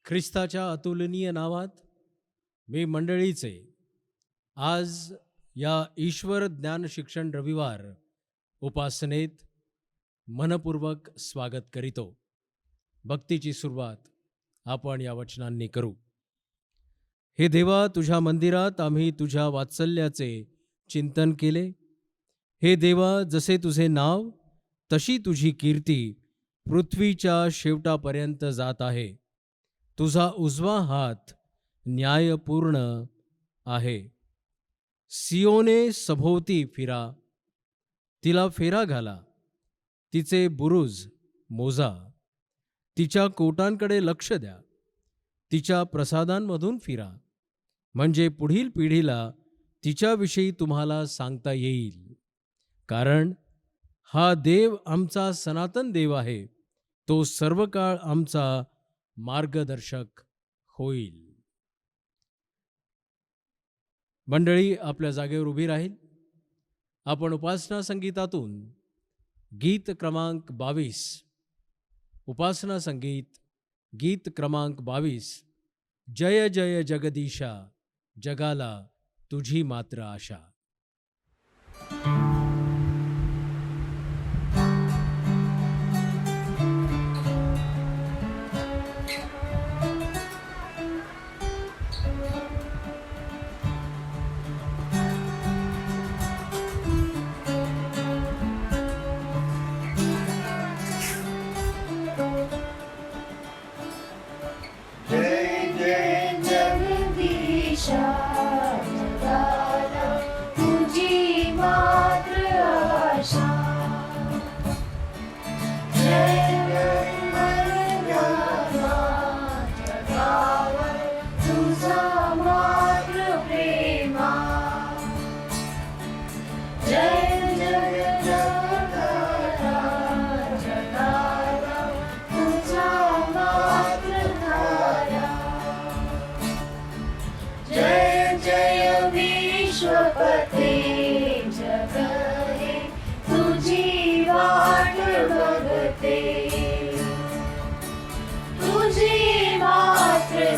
ख्रिस्ताच्या अतुलनीय नावात मी मंडळीचे आज या ईश्वर ज्ञान शिक्षण रविवार उपासनेत मनपूर्वक स्वागत करीतो. भक्तीची सुरुवात आपण या वचनांनी करू. हे देवा, तुझ्या मंदिरात आम्ही तुझ्या वात्सल्याचे चिंतन केले. हे देवा, जसे तुझे नाव तशी तुझी कीर्ती पृथ्वीच्या शेवटापर्यंत जात आहे. तुझा उजवा हात न्यायपूर्ण आहे. सियोने सभोवती फिरा, तिला फेरा घाला, तिचे बुरुज मोजा, तिच्या कोटांकडे लक्ष द्या, तिच्या प्रसादांमधून फिरा, म्हणजे पुढील पिढीला तिच्याविषयी तुम्हाला सांगता येईल. कारण हा देव आमचा सनातन देव आहे, तो सर्व काळ आमचा मार्गदर्शक होईल. मंडळी आपल्या जागेवर उभी राहील. आपण उपासना संगीतातून गीत क्रमांक 22, उपासना संगीत गीत क्रमांक 22, जय जय जगदीशा, जगाला तुझी मात्र आशा.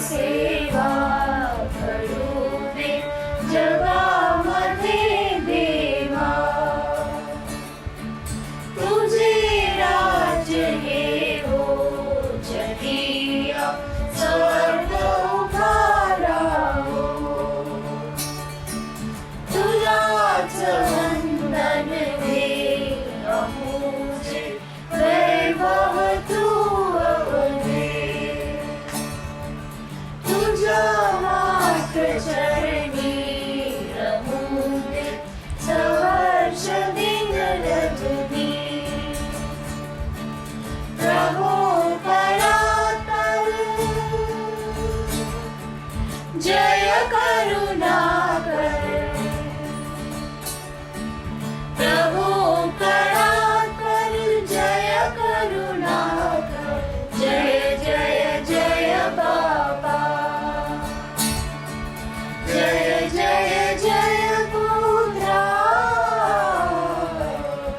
सेवा करू दे जगामध्ये देवा, तुझे राज्य येवो जगिया स्वर्ग उभारावो, तुलाच वंदन दे अमुजे वैभव तू चरणी रमू दे सहर्ष दिन रजनी, प्रभो करातल जय करुणा कर, प्रभो करातल जय करुणा कर, जय जय जय बाबा, जय जय जय पुत्रा,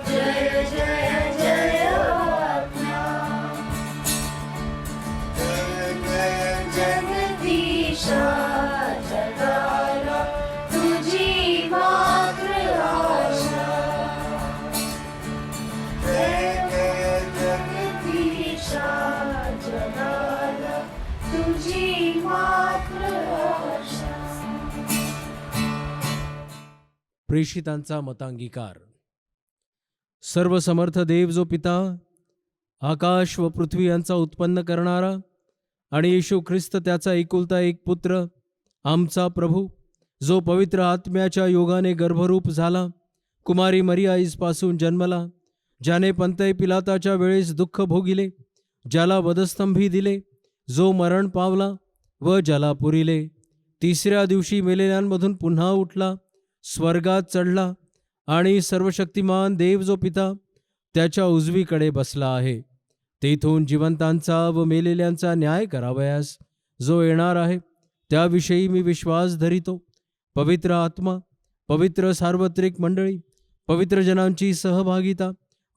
जय जय जय आत्मा, जय जय जगदीशा, जगाला तुझी मात्र आशा, जय जय जगदीशा, जगाला तुझी मात्र आशा. प्रेषितांचा मतांगीकार. सर्वसमर्थ देव जो पिता, आकाश व पृथ्वी यांचा उत्पन्न करणारा, आणि येशू ख्रिस्त त्याचा एकुलता एक पुत्र, आमचा प्रभू, जो पवित्र आत्म्याच्या योगाने गर्भरूप झाला, कुमारी मरियाईपासून जन्मला, ज्याने पंतय पिलाताच्या वेळेस दुःख भोगिले, ज्याला वधस्तंभी दिले, जो मरण पावला व ज्याला पुरिले, तिसऱ्या दिवशी मेलेल्यांमधून पुन्हा उठला, स्वर्गात चढला, आणि सर्वशक्तिमान देव जो पिता त्याच्या उजवीकडे बसला आहे, तेथून जिवंतांचा व मेलेल्यांचा न्याय करावयास जो येणार आहे, त्याविषयी मी विश्वास धरितो. पवित्र आत्मा, पवित्र सार्वत्रिक मंडळी, पवित्र जनांची सहभागिता,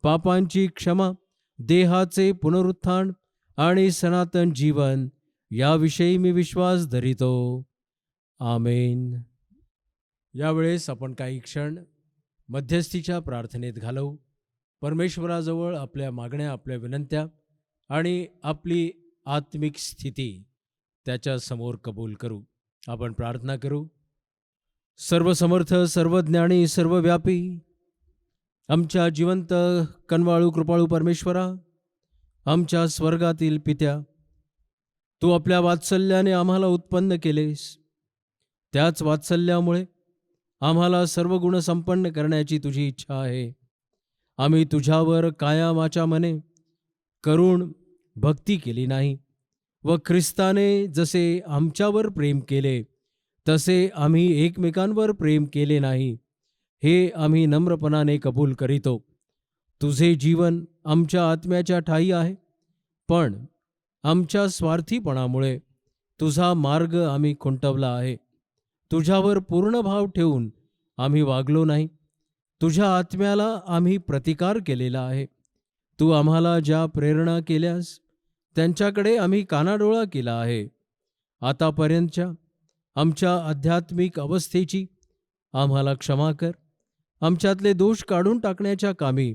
पापांची क्षमा, देहाचे पुनरुत्थान आणि सनातन जीवन याविषयी मी विश्वास धरितो. आमेन. यावेळेस आपण काही क्षण मध्यस्थीच्या प्रार्थनेत घालवू. परमेश्वराजवळ आपल्या मागण्या, आपल्या विनंत्या आणि आपली आत्मिक स्थिती त्याच्यासमोर कबूल करू. आपण प्रार्थना करू. सर्वसमर्थ, सर्वज्ञानी, सर्वव्यापी, आमच्या जिवंत कनवाळू कृपाळू परमेश्वरा, आमच्या स्वर्गातील पित्या, तू आपल्या वात्सल्याने आम्हाला उत्पन्न केलेस. त्याच वात्सल्यामुळे आम्हाला सर्व गुण संपन्न करण्याची तुझी इच्छा आहे. आम्ही तुझ्यावर कायमाच्या मने करुण भक्ती केली नाही व ख्रिस्ताने जसे आमच्यावर प्रेम केले तसे आम्ही एकमेकांवर प्रेम केले नाही, हे आम्ही नम्रपणाने कबूल करीतो. तुझे जीवन आमच्या आत्म्याच्या ठायी आहे, पण आमच्या स्वार्थीपणामुळे तुझा मार्ग आम्ही खुंटवला आहे. तुझ्यावर पूर्ण भाव ठेवून आम्ही वागलो नाही. तुझ्या आत्म्याला आम्ही प्रतिकार केलेला आहे. तू आम्हाला ज्या प्रेरणा केल्यास त्यांच्याकडे आम्ही कानाडोळा केला आहे. आतापर्यंतच्या आमच्या आध्यात्मिक अवस्थेची आम्हाला क्षमा कर. आमच्यातले दोष काढून टाकण्याच्या कामी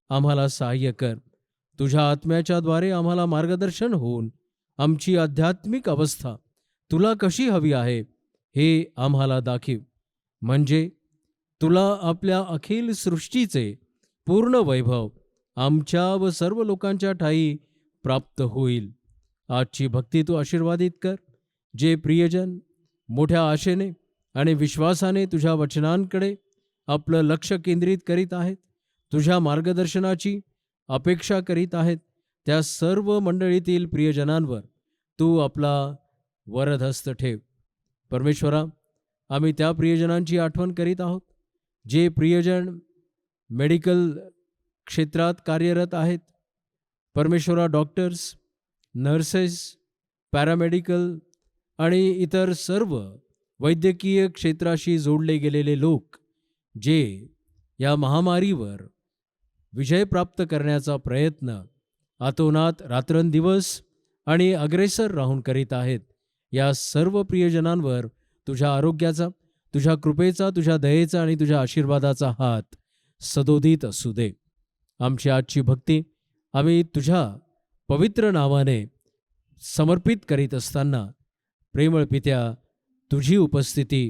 आम्हाला सहाय्य कर. तुझ्या आत्म्याच्याद्वारे आम्हाला मार्गदर्शन होऊन आमची आध्यात्मिक अवस्था तुला कशी हवी आहे हे आम्हाला दाखव, म्हणजे तुला आपल्या अखिल सृष्टीचे पूर्ण वैभव आमच्या व सर्व लोकांच्या ठायी प्राप्त होईल. आजची भक्ती तू आशीर्वादित कर. जे प्रियजन मोठ्या आशेने आणि विश्वासाने तुझ्या वचनांकडे आपलं लक्ष केंद्रित करीत आहेत, तुझ्या मार्गदर्शनाची अपेक्षा करीत आहेत, त्या सर्व मंडळीतील प्रियजनांवर तू आपला वरदहस्त ठेव. परमेश्वरा, आम्ही त्या प्रियजनांची आठवण करीत आहोत जे प्रियजन मेडिकल क्षेत्रात कार्यरत आहेत. परमेश्वरा, डॉक्टर्स, नर्सेस, पॅरामेडिकल आणि इतर सर्व वैद्यकीय क्षेत्राशी जोडले गेलेले लोक जे या महामारीवर विजय प्राप्त करण्याचा प्रयत्न आतोनात रात्रंदिवस आणि अग्रेसर राहून करीत आहेत, या सर्व प्रियजनांवर तुझ्या आरोग्याचा, तुझ्या कृपेचा, तुझ्या दयेचा आणि तुझ्या आशीर्वादाचा हात सदोदित असू दे. आमची आजची भक्ती आम्ही तुझ्या पवित्र नावाने समर्पित करीत असताना प्रेमळ पित्या, तुझी उपस्थिती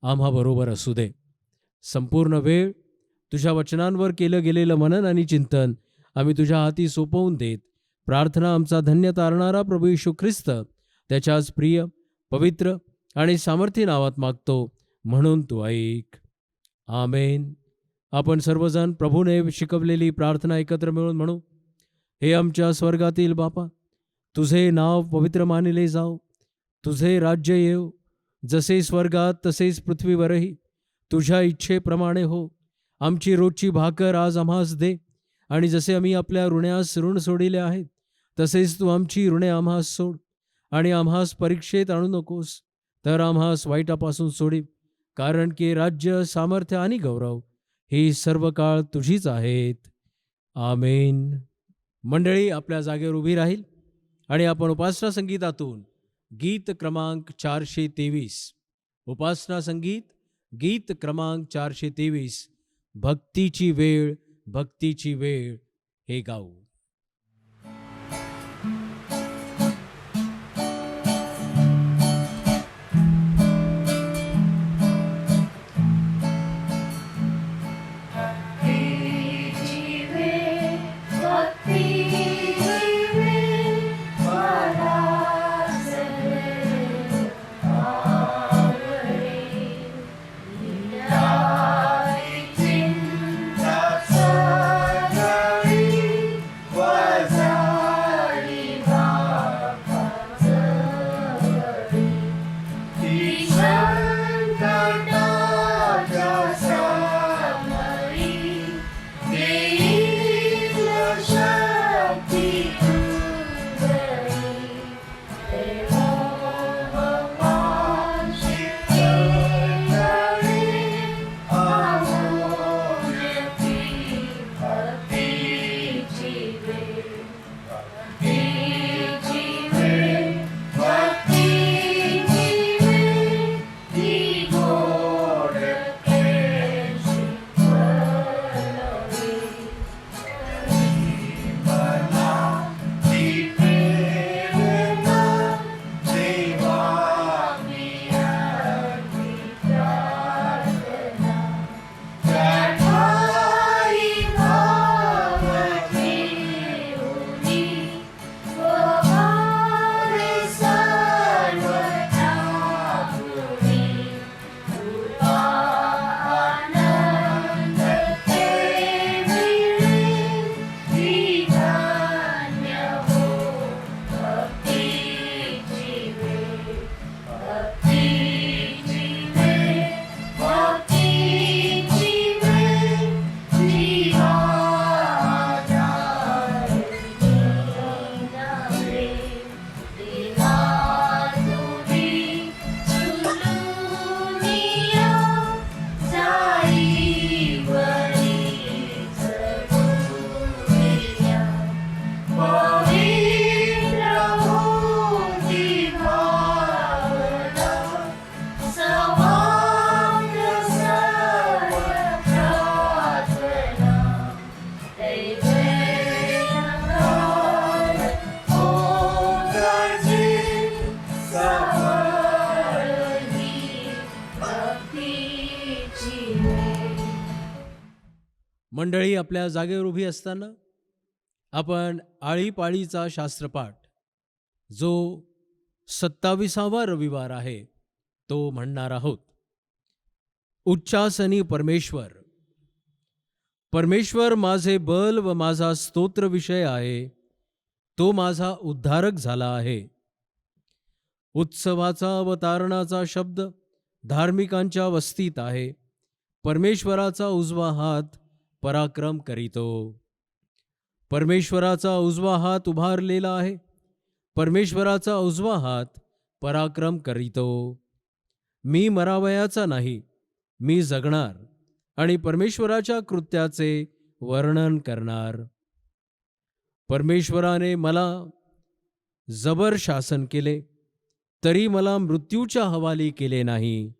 आम्हाबरोबर असू दे. संपूर्ण वेळ तुझ्या वचनांवर केलं गेलेलं मनन आणि चिंतन आम्ही तुझ्या हाती सोपवून देत प्रार्थना आमचा धन्य तारणारा प्रभू येशू ख्रिस्त त्याच्याच प्रिय, पवित्र आणि सामर्थ्य नावात मागतो, म्हणून तू ऐक. आमेन. आपण सर्वजण प्रभूने शिकवलेली प्रार्थना एकत्र मिळून म्हणू. हे आमच्या स्वर्गातील बापा, तुझे नाव पवित्र मानले जाओ. तुझे राज्य येव, जसे स्वर्गात तसेच पृथ्वीवरही. तुझ्या इच्छेप्रमाणे हो. आमची रोजची भाकर आज आम्हास दे, आणि जसे आम्ही आपल्या ऋण्यास ऋण सोडिले आहेत तसेच तू आमची ऋणे आम्हास सोड. आणि आम्हास परीक्षेत आणू नकोस, तर आम्हास वाईटापासून सोडी. कारण की राज्य, सामर्थ्य आणि गौरव ही सर्व काळ तुझीच आहेत. आमेन. मंडळी आपल्या जागेवर उभी राहील आणि आपण उपासना संगीतातून गीत क्रमांक 423, उपासना संगीत गीत क्रमांक 423, भक्तीची वेळ, भक्तीची वेळ हे गाऊ. जीवे. मंडळी, आपल्या जागेवर उभी असताना आपण आळीपाळीचा शास्त्रपाठ, जो 27वा रविवार आहे, तो म्हणणार आहोत. उच्चासनी परमेश्वर. परमेश्वर माझे बल व माझा स्तोत्र विषय आहे, तो माझा उद्धारक झाला आहे. उत्सवाचा अवतारणाचा शब्द धार्मिकांच्या वस्तीत आहे. परमेश्वराचा उजवा हात पराक्रम करीतो. परमेश्वराचा उजवा हात उभारलेला आहे. परमेश्वराचा उजवा हात पराक्रम करीतो. मी मरावयाचा नाही, मी जगणार आणि परमेश्वराच्या कृत्याचे वर्णन करणार. परमेश्वराने मला जबर शासन केले, तरी मला मृत्यूच्या हवाली केले नाही.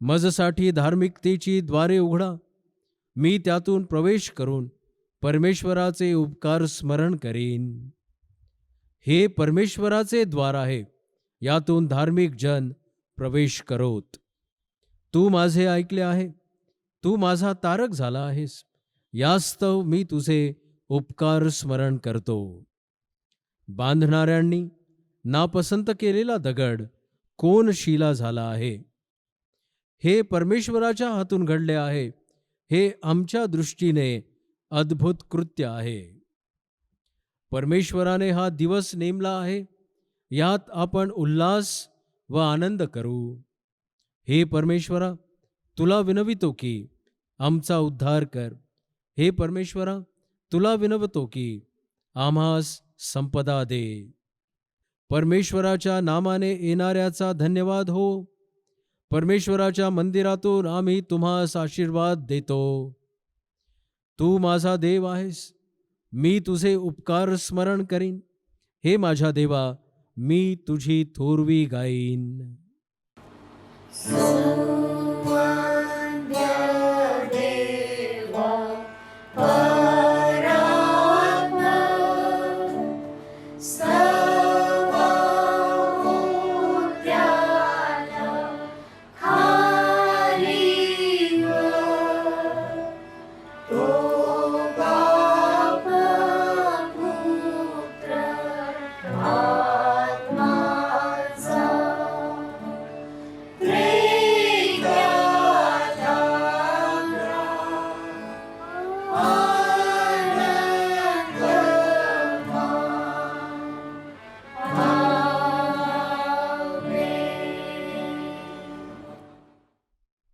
मजसाठी धार्मिकतेची द्वारे उघडा. मी त्यातून प्रवेश करून परमेश्वराचे उपकार स्मरण करीन. हे परमेश्वराचे द्वार आहे, यातून धार्मिक जन प्रवेश करोत. तू माझे ऐकले आहे, तू माझा तारक झाला आहेस, यास्तव मी तुझे उपकार स्मरण करतो. बांधणाऱ्यांनी नापसंत केलेला दगड कोण शिला झाला आहे. हे परमेश्वराच्या हातून घडले आहे. हे आमच्या दृष्टीने अद्भुत कृत्य आहे. परमेश्वराने हा दिवस नेमला आहे, यात आपण उल्हास व आनंद करू. हे परमेश्वरा, तुला विनवितो की आमचा उद्धार कर. हे परमेश्वरा, तुला विनवतो की आम्हास संपदा दे. परमेश्वराच्या नामाने येणाऱ्याचा धन्यवाद हो. परमेश्वराच्या मंदिरातून आम्ही तुम्हास आशीर्वाद देतो. तू माझा देव आहेस, मी तुझे उपकार स्मरण करीन. हे माझ्या देवा, मी तुझी थोरवी गाईन.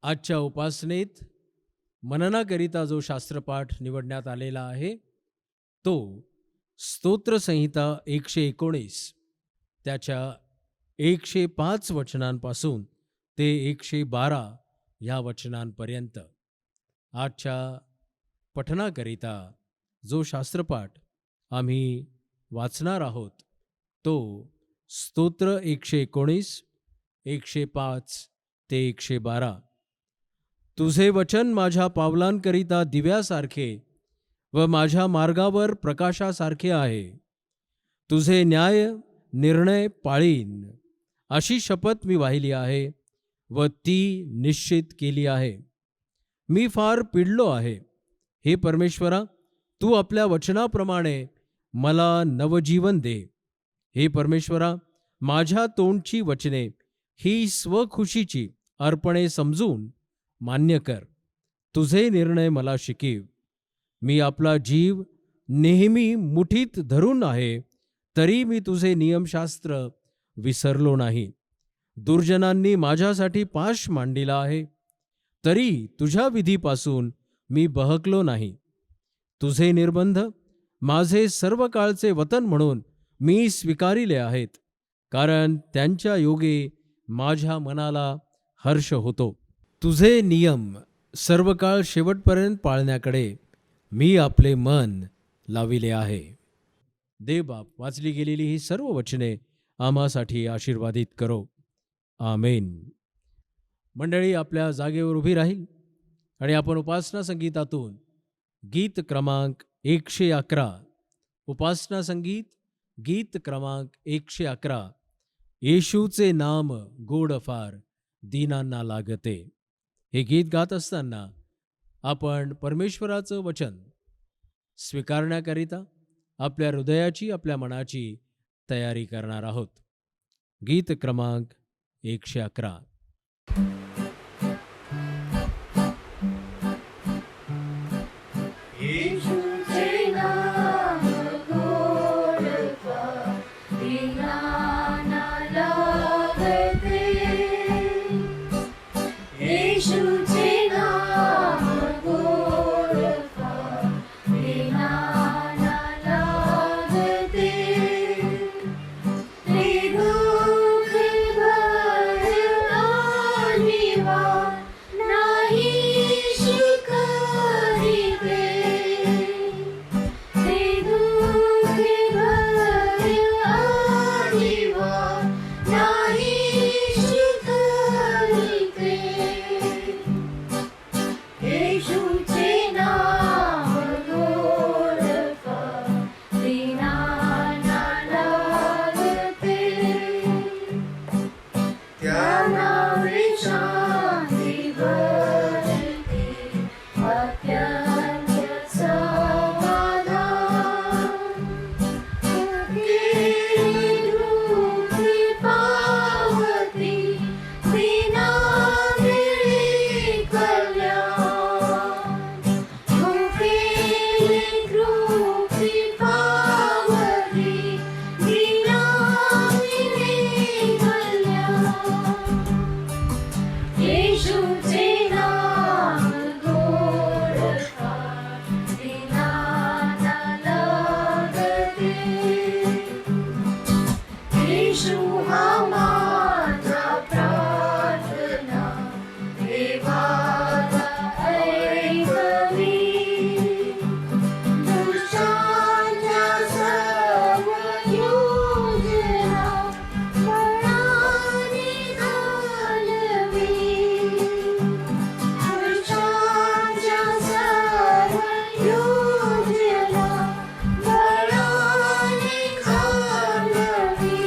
आजच्या उपासनेत मननाकरिता जो शास्त्रपाठ निवडण्यात आलेला आहे, तो स्तोत्रसंहिता 119 त्याच्या 105 वचनांपासून ते 112 ह्या वचनांपर्यंत. आजच्या पठनाकरिता जो शास्त्रपाठ आम्ही वाचणार आहोत, तो स्तोत्र 119 105 ते 112. तुझे वचन माझ्या पावलांकरिता दिव्यासारखे व माझ्या मार्गावर प्रकाशासारखे आहे. तुझे न्याय निर्णय पाळीन, अशी शपथ मी वाहिली आहे व ती निश्चित केली आहे. मी फार पिडलो आहे. हे परमेश्वरा, तू आपल्या वचनाप्रमाणे मला नवजीवन दे. हे परमेश्वरा, माझ्या तोंडची वचने ही स्वखुशीची अर्पणे समजून मान्य कर. तुझे निर्णय मला शिकीव. मी आपला जीव नेहमी मुठीत धरून आहे, तरी मी तुझे नियमशास्त्र विसरलो नाही. दुर्जनांनी माझ्यासाठी पाश मांडिला आहे, तरी तुझ्या विधीपासून मी बहकलो नाही. तुझे निर्बंध माझे सर्व काळचे वतन म्हणून मी स्वीकारिले आहेत, कारण त्यांच्या योगे माझ्या मनाला हर्ष होतो. तुझे नियम सर्व काळ शेवटपर्यंत पाळण्याकडे मी आपले मन लाविले आहे. देवबाप, वाचली गेलेली ही सर्व वचने आम्हासाठी आशीर्वादित करो. आमेन. मंडळी, आपल्या जागेवर उभी राहील आणि आपण उपासना संगीतातून गीत क्रमांक 111, उपासना संगीत गीत क्रमांक 111, येशूचे नाम गोड फार दीनांना लागते, हे गीत गात असताना आपण परमेश्वराचं वचन स्वीकारण्याकरिता आपल्या हृदयाची, आपल्या मनाची तयारी करणार आहोत. गीत क्रमांक 111. येशूचे नाम गोड विज्ञाना लागते. येशूचे नाम गोड विज्ञाना लागते. ते दुःख भरणारीवा नाही शिकविते. ते दुःख भरणारीवा नाही शिकविते. येशूचे नाम गोड विज्ञाना लागते. त्या नावे शांती भरते, अत्यंत समाधान. कृपी पावती, विना मिळी कल्याण. कृपी पावती, विना मिळी कल्याण. येशूचे नाम गोड विज्ञाना लागते. येशू हा माझा प्रार्थना, देवाला ऐकवी. दुष्टांच्या सर्व योजना बळाने घालवी. दुष्टांच्या सर्व योजना बळाने घालवी.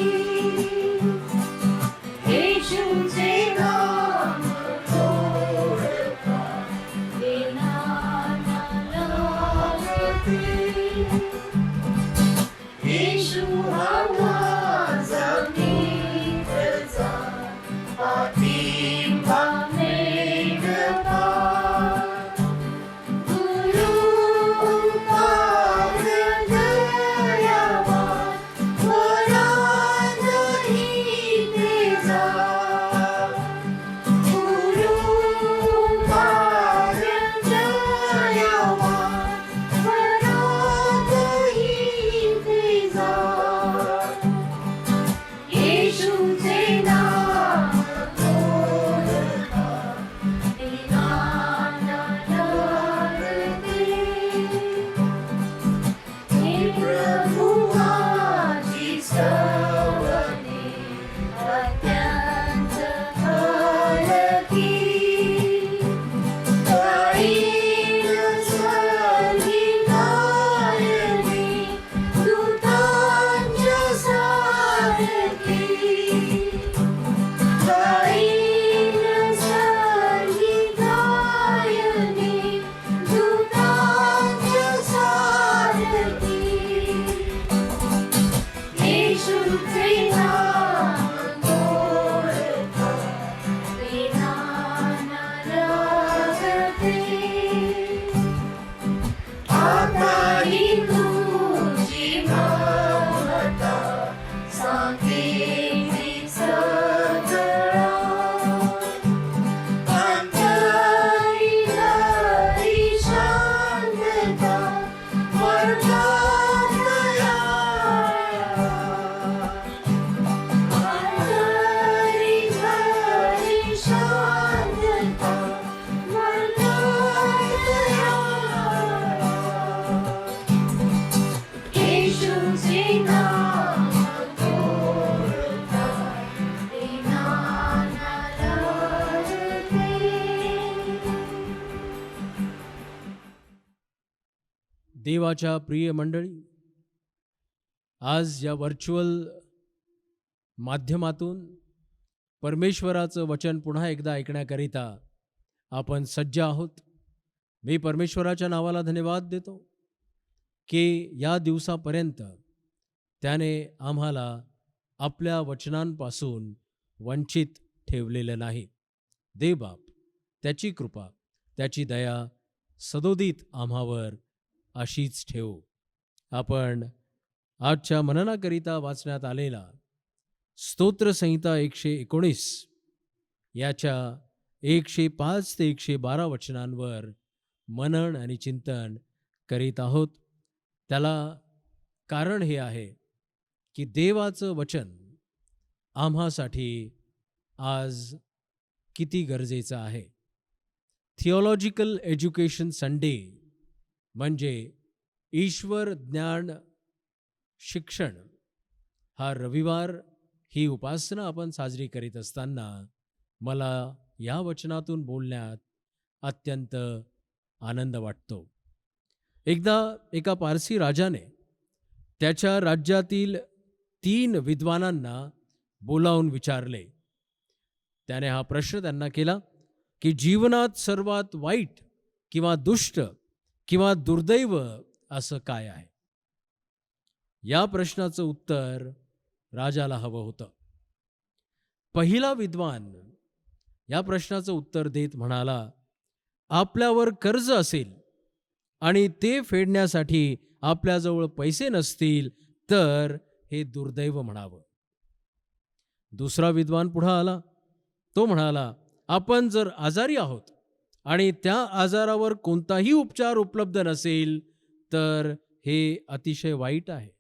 येशूचे नाम गोड विज्ञाना लागते. येशू हा माझा मित्रचा पाठिंबा मेघपात. गुरु दयावान, वरांतही ते जात. गुरु दयावान, वरांतही ते जात. येशूचे नाम गोड विज्ञाना लागते. हे प्रभु माझी सवनी अत्यंत हलकी. गायीन स्वर्गी गायली, दूतांच्या सारखी. गायीन स्वर्गी गायली, दूतांच्या सारखी. येशूचे नाम गोड विज्ञाना लागते. आताही तुझी ममता सांगेली सगळा. अंतरी शांतता वर्गात या. अंतरी शांतता वर्गात या. येशूचे नाम गोड विज्ञाना लागते. देवाच्या प्रिय मंडळी, आज या व्हर्च्युअल माध्यमातून परमेश्वराचं वचन पुन्हा एकदा ऐकण्याकरिता आपण सज्ज आहोत. मी परमेश्वराच्या नावाला धन्यवाद देतो की या दिवसापर्यंत त्याने आम्हाला आपल्या वचनांपासून वंचित ठेवलेलं नाही. देव बाप त्याची कृपा, त्याची दया सदोदित आम्हावर अशीच ठेवो. आपण आजच्या मननाकरिता वाचण्यात आलेला स्तोत्रसंहिता 119 याच्या 105 ते 112 वचनांवर मनन आणि चिंतन करीत आहोत. त्याला कारण हे आहे की देवाचं वचन आम्हासाठी आज किती गरजेचं आहे. थिओलॉजिकल एज्युकेशन संडे म्हणजे ईश्वर ज्ञान शिक्षण हा रविवार ही उपासना आपण साजरी करीत असताना मला या वचनातून बोलण्यात अत्यंत आनंद वाटतो. एकदा एका पारसी राजाने त्याच्या राज्यातील 3 विद्वानांना बोलावून विचारले. त्याने हा प्रश्न त्यांना केला की जीवनात सर्वात वाईट किंवा दुष्ट किंवा दुर्दैव असं काय आहे. या प्रश्नाचं उत्तर राजाला हवं होतं. पहिला विद्वान या प्रश्नाचं उत्तर देत म्हणाला, आपल्यावर कर्ज असेल आणि ते फेडण्यासाठी आपल्याजवळ पैसे नसतील तर हे दुर्दैव म्हणावं. दुसरा विद्वान पुढे आला. तो म्हणाला, आपण जर आजारी आहोत आणि त्या आजारावर कोणताही उपचार उपलब्ध नसेल तर हे अतिशय वाईट आहे.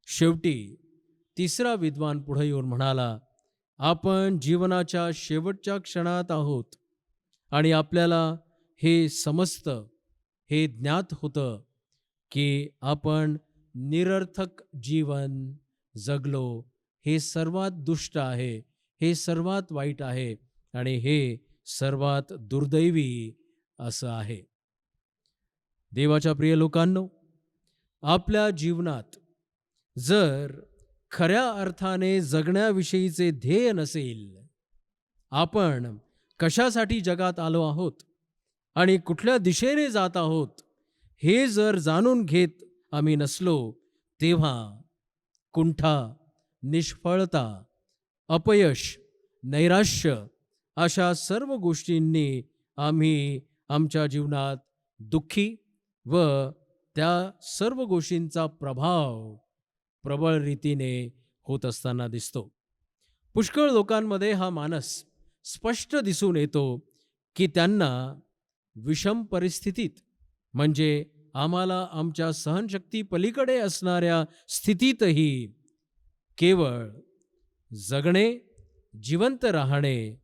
शेवटी तिसरा विद्वान पुढे येऊन म्हणाला, आपण जीवनाच्या शेवटच्या क्षणात आहोत आणि आपल्याला हे समजतं, हे ज्ञात होतं की आपण निरर्थक जीवन जगलो. हे सर्वात दुष्ट आहे, हे सर्वात वाईट आहे आणि हे सर्वात दुर्दैवी असं आहे. देवाच्या प्रिय लोकांनो, आपल्या जीवनात जर खऱ्या अर्थाने जगण्याविषयीचे ध्येय नसेल, आपण कशासाठी जगात आलो आहोत आणि कुठल्या दिशेने जात आहोत हे जर जाणून घेत आम्ही नसलो, तेव्हा कुंठा, निष्फळता, अपयश, नैराश्य अशा सर्व गोष्टींनी आम्ही आमच्या जीवनात दुःखी व त्या सर्व गोष्टींचा प्रभाव प्रबळ रीतीने होत असताना दिसतो. पुष्कळ लोकांमध्ये हा मानस स्पष्ट दिसून येतो की त्यांना विषम परिस्थितीत म्हणजे आम्हाला आमच्या सहनशक्ती पलीकडे असणाऱ्या स्थितीतही केवळ जगणे, जिवंत राहणे,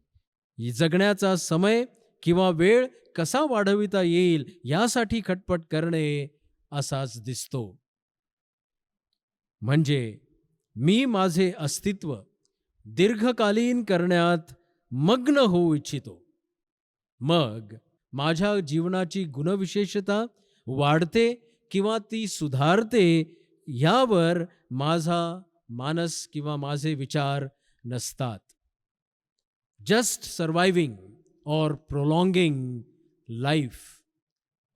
जगण्याचा समय किंवा वेळ कसा वाढविता येईल यासाठी खटपट करणे असाच दिसतो. म्हणजे मी माझे अस्तित्व दीर्घकालीन करण्यात मग्न होऊ इच्छितो. मग माझ्या जीवनाची गुणविशेषता वाढते किंवा ती सुधारते यावर माझा मानस किंवा माझे विचार नसतात. जस्ट सर्वायव्हिंग ऑर प्रोलॉंगिंग लाईफ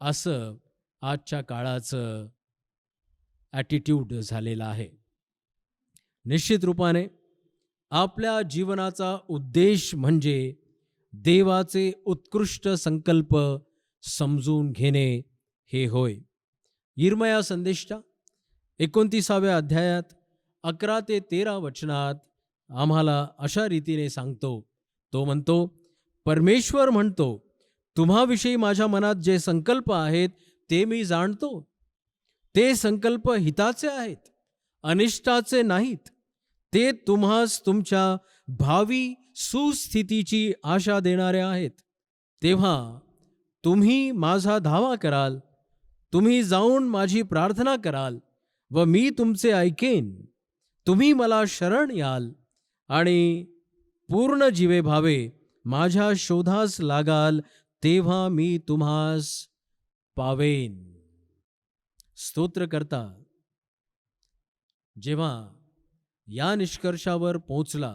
असं आजच्या काळाचं ॲटिट्यूड झालेलं आहे. निश्चित रूपाने आपल्या जीवनाचा उद्देश म्हणजे देवाचे उत्कृष्ट संकल्प समजून घेणे हे होय. यिर्मया संदेशच्या 29व्या अध्यायात 11 ते 13 वचनात आम्हाला अशा रीतीने सांगतो. तो म्हणतो, परमेश्वर म्हणतो, तुम्हाविषयी माझ्या मनात जे संकल्प आहेत ते मी जाणतो. ते संकल्प हिताचे आहेत, अनिष्टाचे नाहीत. ते तुम्हास तुमच्या भावी सुस्थितीची आशा देणारे आहेत. तेव्हा तुम्ही माझा धावा कराल, तुम्ही जाऊन माझी प्रार्थना कराल व मी तुमचे ऐकेन. तुम्ही मला शरण याल आणि पूर्ण जीवे भावे माझ्या शोधास लागाल, तेव्हा मी तुम्हास पावेन. स्तोत्रकर्ता जेव्हा या निष्कर्षावर पोहोचला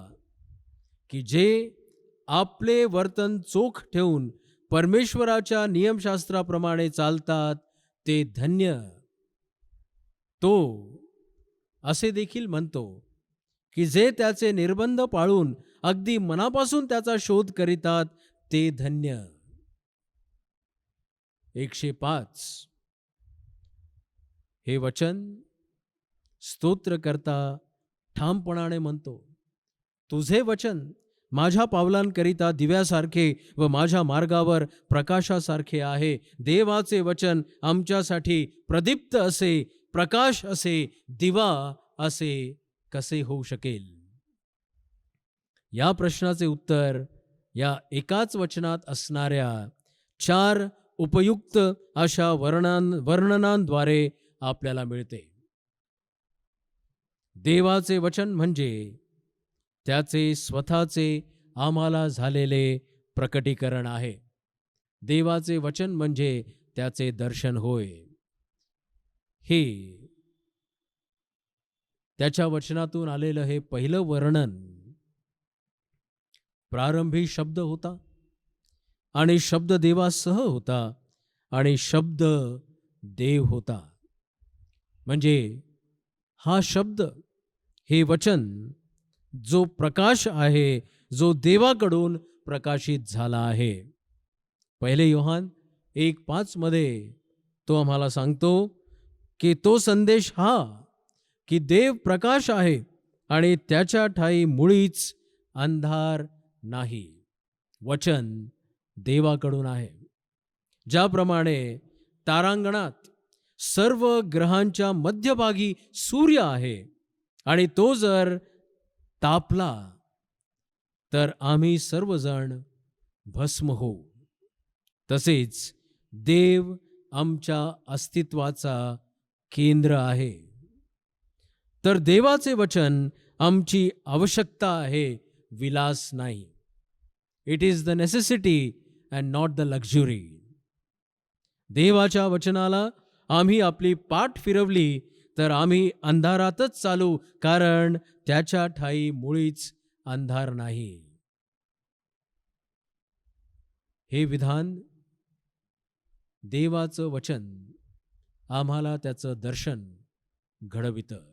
की जे आपले वर्तन चोख ठेवून परमेश्वराच्या नियमशास्त्राप्रमाणे चालतात ते धन्य. तो असे देखील म्हणतो की जे त्याचे निर्बंध पाळून अगदी मनापासून त्याचा शोध करीतात ते धन्य. 105 हे वचन स्तोत्रकर्ता ठामपणाने म्हणतो, तुझे वचन माझ्या पावलांकरिता दिव्यासारखे व माझ्या मार्गावर प्रकाशासारखे आहे. देवाचे वचन आमच्यासाठी प्रदीप्त असे, प्रकाश असे, दिवा असे कसे होऊ शकेल? या प्रश्नाचे उत्तर या एकाच वचनात असणाऱ्या 4 उपयुक्त अशा वर्णनांद्वारे आपल्याला मिळते. देवाचे वचन म्हणजे त्याचे स्वतःचे आम्हाला झालेले प्रकटीकरण आहे. देवाचे वचन म्हणजे त्याचे दर्शन होय. हे त्याच्या वचनातून आलेलं हे पहिलं वर्णन. प्रारंभी शब्द होता आणि शब्द देवासह होता आणि शब्द देव होता. म्हणजे हा शब्द, हे वचन जो प्रकाश आहे, जो देवाकडून प्रकाशित झाला आहे. पहिले योहान 1:5 मध्ये तो आम्हाला सांगतो की तो संदेश हा की देव प्रकाश आहे आणि त्याच्या ठाई मुळीच अंधार नाही. वचन देवाकडून आहे. ज्याप्रमाणे तारांगणात सर्व ग्रहांच्या मध्यभागी सूर्य आहे आणि तो जर तापला तर आम्ही सर्वजण भस्म होऊ, तसेच देव आमच्या अस्तित्वाचा केंद्र आहे. तर देवाचे वचन आमची आवश्यकता आहे, विलास नाही. It is the necessity and not the luxury. देवाच्या वचनाला आम्ही आपली पाठ फिरवली तर आम्ही अंधारातच चालू, कारण त्याच्या ठाई मुळीच अंधार नाही. हे विधान, देवाचं वचन आम्हाला त्याचं दर्शन घडवितं.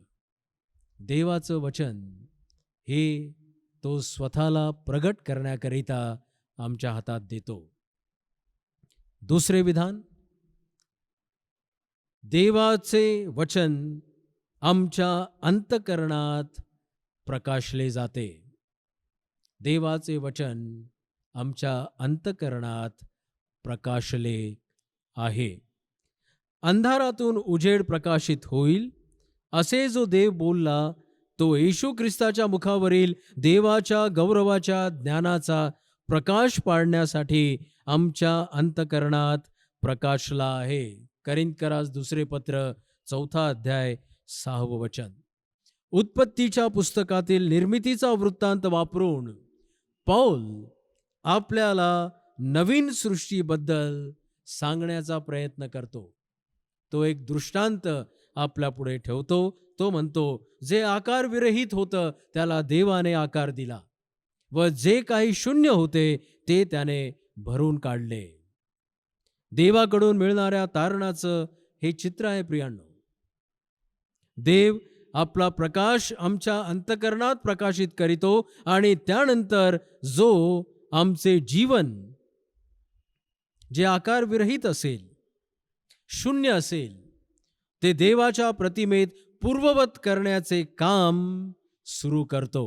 देवाचं वचन हे तो स्वतःला प्रगट करण्याकरिता आमच्या हातात देतो. दुसरे विधान, देवाचे वचन आमच्या अंतःकरणात प्रकाशले जाते. देवाचे वचन आमच्या अंतःकरणात प्रकाशले आहे. अंधारातून उजेड प्रकाशित होईल असे जो देव बोलला, तो येशू ख्रिस्ताच्या मुखावरील देवाच्या गौरवाच्या ज्ञानाचा प्रकाश पाडण्यासाठी आमच्या अंतःकरणात प्रकाशला आहे. करिंथकरास दुसरे पत्र 4 अध्याय 6 वचन. उत्पत्तीच्या पुस्तकातील निर्मितीचा वृत्तांत वापरून पौल आपल्याला नवीन सृष्टीबद्दल सांगण्याचा प्रयत्न करतो. तो एक दृष्टांत आपल्या पुढे ठेवतो. तो म्हणतो, जे आकार विरहित होतं त्याला देवाने आकार दिला व जे काही शून्य होते ते त्याने भरून काढले. देवाकडून मिळणाऱ्या तारणाचं हे चित्र आहे प्रियांनो. देव आपला प्रकाश आमच्या अंतःकरणात प्रकाशित करीतो आणि त्यानंतर जो आमचे जीवन जे आकार विरहित असेल, शून्य असेल, ते देवाच्या प्रतिमेत पूर्ववत करण्याचे काम सुरू करतो.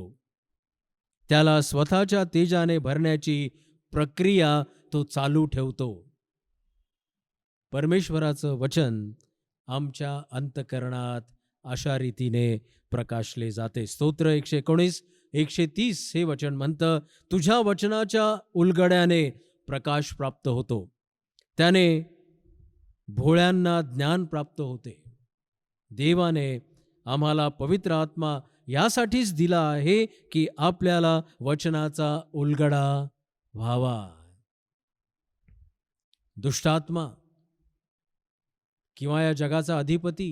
त्याला स्वतःच्या तेजाने भरण्याची प्रक्रिया तो चालू ठेवतो. परमेश्वराचं वचन आमच्या अंतःकरणात अशा रीतीने प्रकाशले जाते. स्तोत्र 119, 130 हे वचन म्हणतं, तुझ्या वचनाच्या उलगड्याने प्रकाश प्राप्त होतो, त्याने भोळ्यांना ज्ञान प्राप्त होते. देवाने आम्हाला पवित्र आत्मा यासाठीच दिला आहे की आपल्याला वचनाचा उलगडा व्हावा. दुष्टात्मा किंवा या जगाचा अधिपती,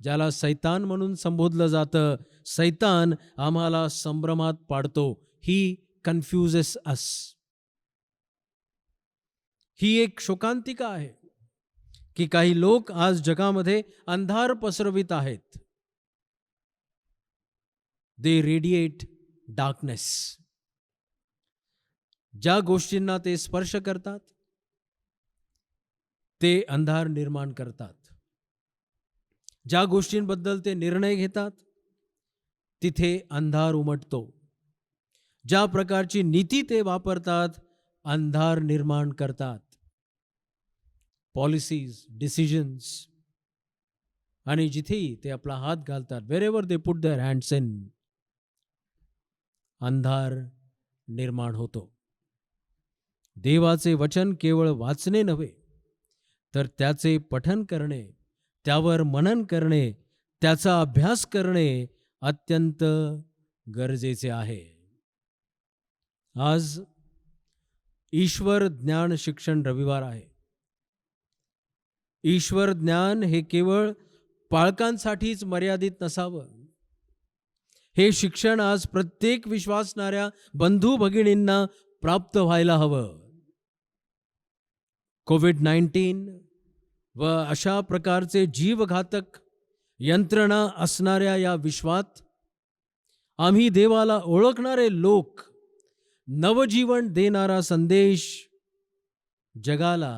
ज्याला सैतान म्हणून संबोधलं जातं, सैतान आम्हाला संभ्रमात पाडतो. ही कन्फ्युजेस अस. ही एक शोकांतिका आहे की काही लोक आज जगामध्ये अंधार पसरवित आहेत. दे रेडिएट डार्कनेस. ज्या गोष्टींना ते स्पर्श करतात ते अंधार निर्माण करतात. ज्या गोष्टींबद्दल ते निर्णय घेतात तिथे अंधार उमटतो. ज्या प्रकारची नीती ते वापरतात अंधार निर्माण करतात. पॉलिसीज, डिसिजन्स, आणि जिथेही ते आपला हात घालतात, wherever they put their hands in, अंधार निर्माण होतो. देवाचे वचन केवळ वाचणे नव्हे तर त्याचे पठन करणे, त्यावर मनन करणे, त्याचा अभ्यास करणे अत्यंत गरजेचे आहे. आज ईश्वर ज्ञान शिक्षण रविवार आहे. ईश्वर ज्ञान हे केवळ पालकांसाठीच मर्यादित नसावं. हे शिक्षण आज प्रत्येक विश्वासणाऱ्या बंधू भगिनींना प्राप्त व्हायला हवं. कोविड-19 व अशा प्रकारचे जीवघातक यंत्रणा असणाऱ्या या विश्वात आम्ही देवाला ओळखणारे लोक नवजीवन देणारा संदेश जगाला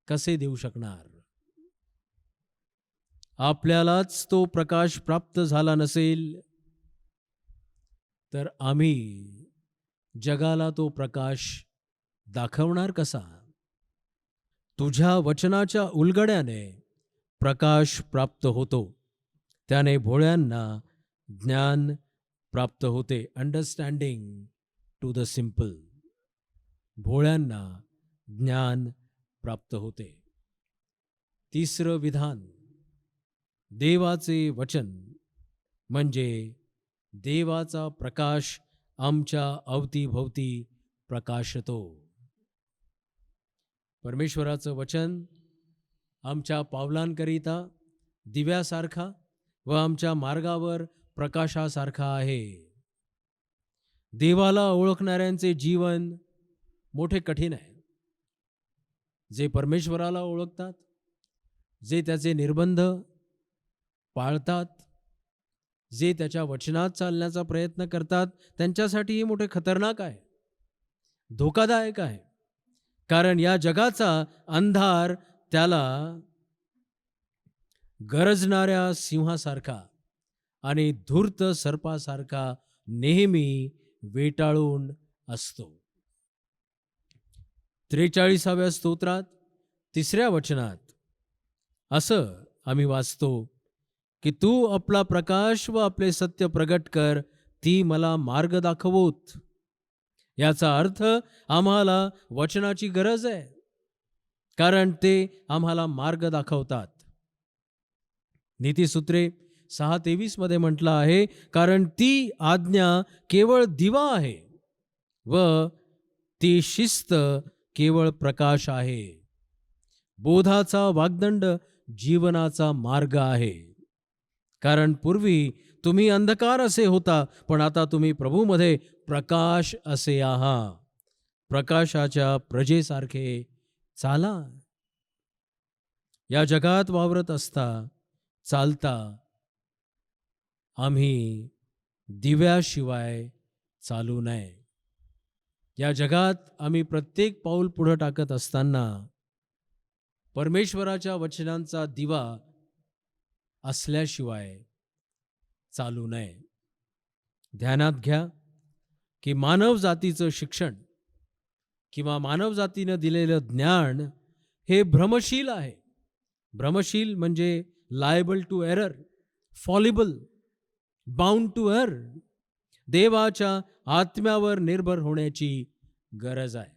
कसे देऊ शकणार? आपल्यालाच तो प्रकाश प्राप्त झाला नसेल तर आम्ही जगाला तो प्रकाश दाखवणार कसा? तुझ्या वचनाच्या उलगड्याने प्रकाश प्राप्त होतो. त्याने भोळ्यांना ज्ञान प्राप्त होते. Understanding to the simple. भोळ्यांना ज्ञान प्राप्त होते. तिसरं विधान, देवाचे वचन म्हणजे देवाचा प्रकाश आमच्या अवतीभोवती प्रकाशतो. परमेश्वराचं वचन आमच्या पावलांकरिता दिव्यासारखा व आमच्या मार्गावर प्रकाशासारखा आहे. देवाला ओळखणाऱ्यांचे जीवन मोठे कठीण आहे. जे परमेश्वराला ओळखतात, जे त्याचे निर्बंध पाळतात, जे त्याच्या वचनात चालण्याचा प्रयत्न करतात, त्यांच्यासाठी हे मोठे खतरनाक आहे, धोकादायक आहे. कारण या जगाचा अंधार त्याला गरजणाऱ्या सिंहासारखा आणि धूर्त सर्पासारखा नेहमी वेटाळून असतो. 43व्या स्तोत्रात 3ऱ्या वचनात असं आम्ही वाचतो की तू आपला प्रकाश व आपले सत्य प्रगट कर, ती मला मार्ग दाखवोत. याचा अर्थ आम्हाला वचनाची गरज आहे, कारण ते आम्हाला मार्ग दाखवतात. नीतिसूत्रे 6:23 मध्ये म्हटलं आहे, कारण ती आज्ञा केवळ दिवा आहे व ती शिस्त केवळ प्रकाश आहे. बोधाचा वाग्दंड जीवनाचा मार्ग आहे. कारण पूर्वी तुम्ही अंधकार असे होता, पण आता तुम्ही प्रभूमध्ये प्रकाश असे आहात. प्रकाशाच्या प्रजेसारखे चाला. या जगात वावरत असता चालता आम्ही दिव्याशिवाय चालू नये. या जगात आम्ही प्रत्येक पाऊल पुढे टाकत असताना परमेश्वराच्या वचनांचा दिवा असल्याशिवाय चालू नये. ध्यानात घ्या की मानव जातीचं शिक्षण किंवा मानव जातीनं दिलेलं ज्ञान हे भ्रमशील आहे. भ्रमशील म्हणजे liable to error, fallible, bound to error. देवाच्या आत्म्यावर निर्भर होण्याची गरज आहे.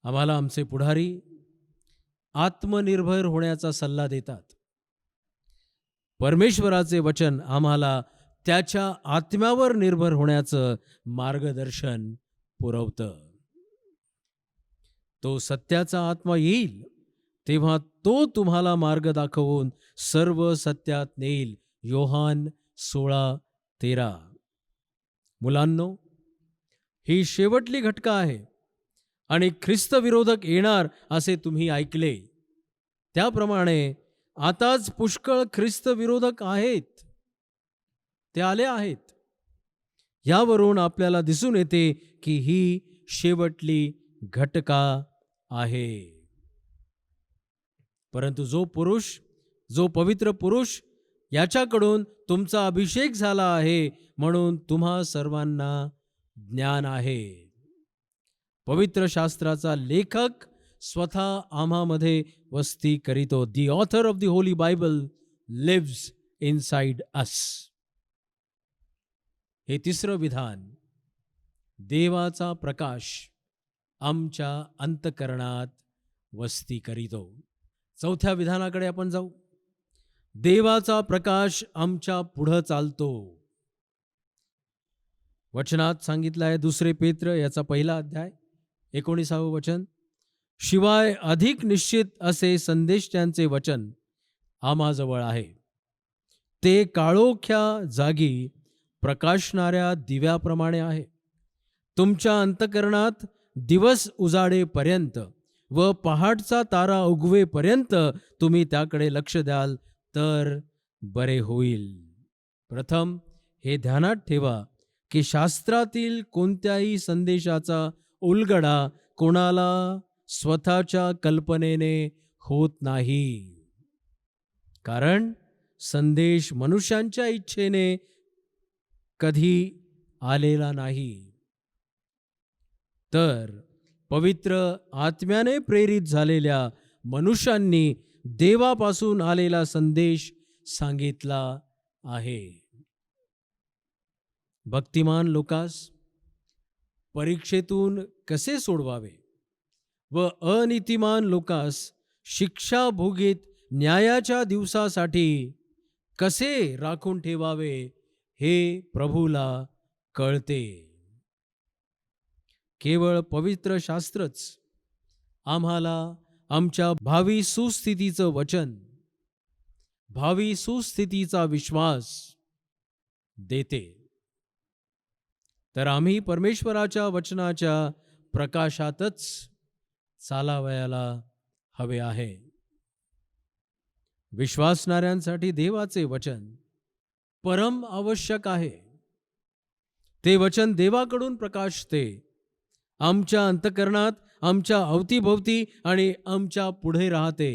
आम्हाला आमचे पुढारी आत्मनिर्भर होण्याचा सल्ला देतात. परमेश्वराचे वचन आम्हाला त्याच्या आत्म्यावर निर्भर होण्याचं मार्गदर्शन पुरवतं. तो सत्याचा आत्मा येईल तेव्हा तो तुम्हाला मार्ग दाखवून सर्व सत्यात नेईल. योहान 16:13. मुलांनो, ही शेवटली घटका आहे आणि ख्रिस्त विरोधक येणार असे तुम्ही ऐकले. त्याप्रमाणे आताच पुष्कळ ख्रिस्त विरोधक आहेत. ते आले आहेत. यावरून आपल्याला दिसून येते की ही शेवटली घटका आहे. परंतु जो पवित्र पुरुष याच्याकडून तुमचा अभिषेक झाला आहे म्हणून तुम्हा सर्वांना ज्ञान आहे. पवित्र शास्त्राचा लेखक स्वतः आम्हामध्ये वस्ती करीतो. The author of the holy Bible lives inside us. हे तिसरं विधान, देवाचा प्रकाश आमच्या अंतःकरणात वस्ती करीतो. चौथ्या विधानाकडे आपण जाऊ. देवाचा प्रकाश आमच्या पुढं चालतो. वचनात सांगितलं आहे, 2 पेत्र याचा 1 अध्याय 19 वचन, शिवाय अधिक निश्चित असे संदेश त्यांचे वचन आम्हाजवळ आहे. ते काळोख्या जागी प्रकाशणाऱ्या दिव्याप्रमाणे आहे. तुमच्या अंतःकरणात दिवस उजाडेपर्यंत व पहाटचा तारा उगवेपर्यंत तुम्ही त्याकडे लक्ष द्याल तर बरे होईल. प्रथम हे ध्यानात ठेवा की शास्त्रातील कोणत्याही संदेशाचा उलगडा कोणाला स्वतःच्या कल्पनेने होत नाही. कारण संदेश मनुष्यांच्या इच्छेने कधी आलेला नाही, तर पवित्र आत्म्याने प्रेरित झालेल्या मनुष्यांनी देवापासून आलेला संदेश सांगितला आहे. भक्तिमान लोकास परीक्षेतून कसे सोडवावे व अनीतिमान लोकास शिक्षा भोगीत न्यायाच्या दिवसासाठी कसे राखून ठेवावे हे प्रभूला कळते. केवळ पवित्र शास्त्रच आम्हाला आमच्या भावी सुस्थितीचं वचन, भावी सुस्थितीचा विश्वास देते. तर आम्ही परमेश्वराच्या वचनाच्या प्रकाशातच चालावयाला हवे आहे. विश्वासणाऱ्यांसाठी देवाचे वचन परम आवश्यक आहे. ते वचन देवाकडून प्रकाशते आमच्या अंतःकरणात, आमच्या अवतीभोवती आणि आमच्या पुढे राहते.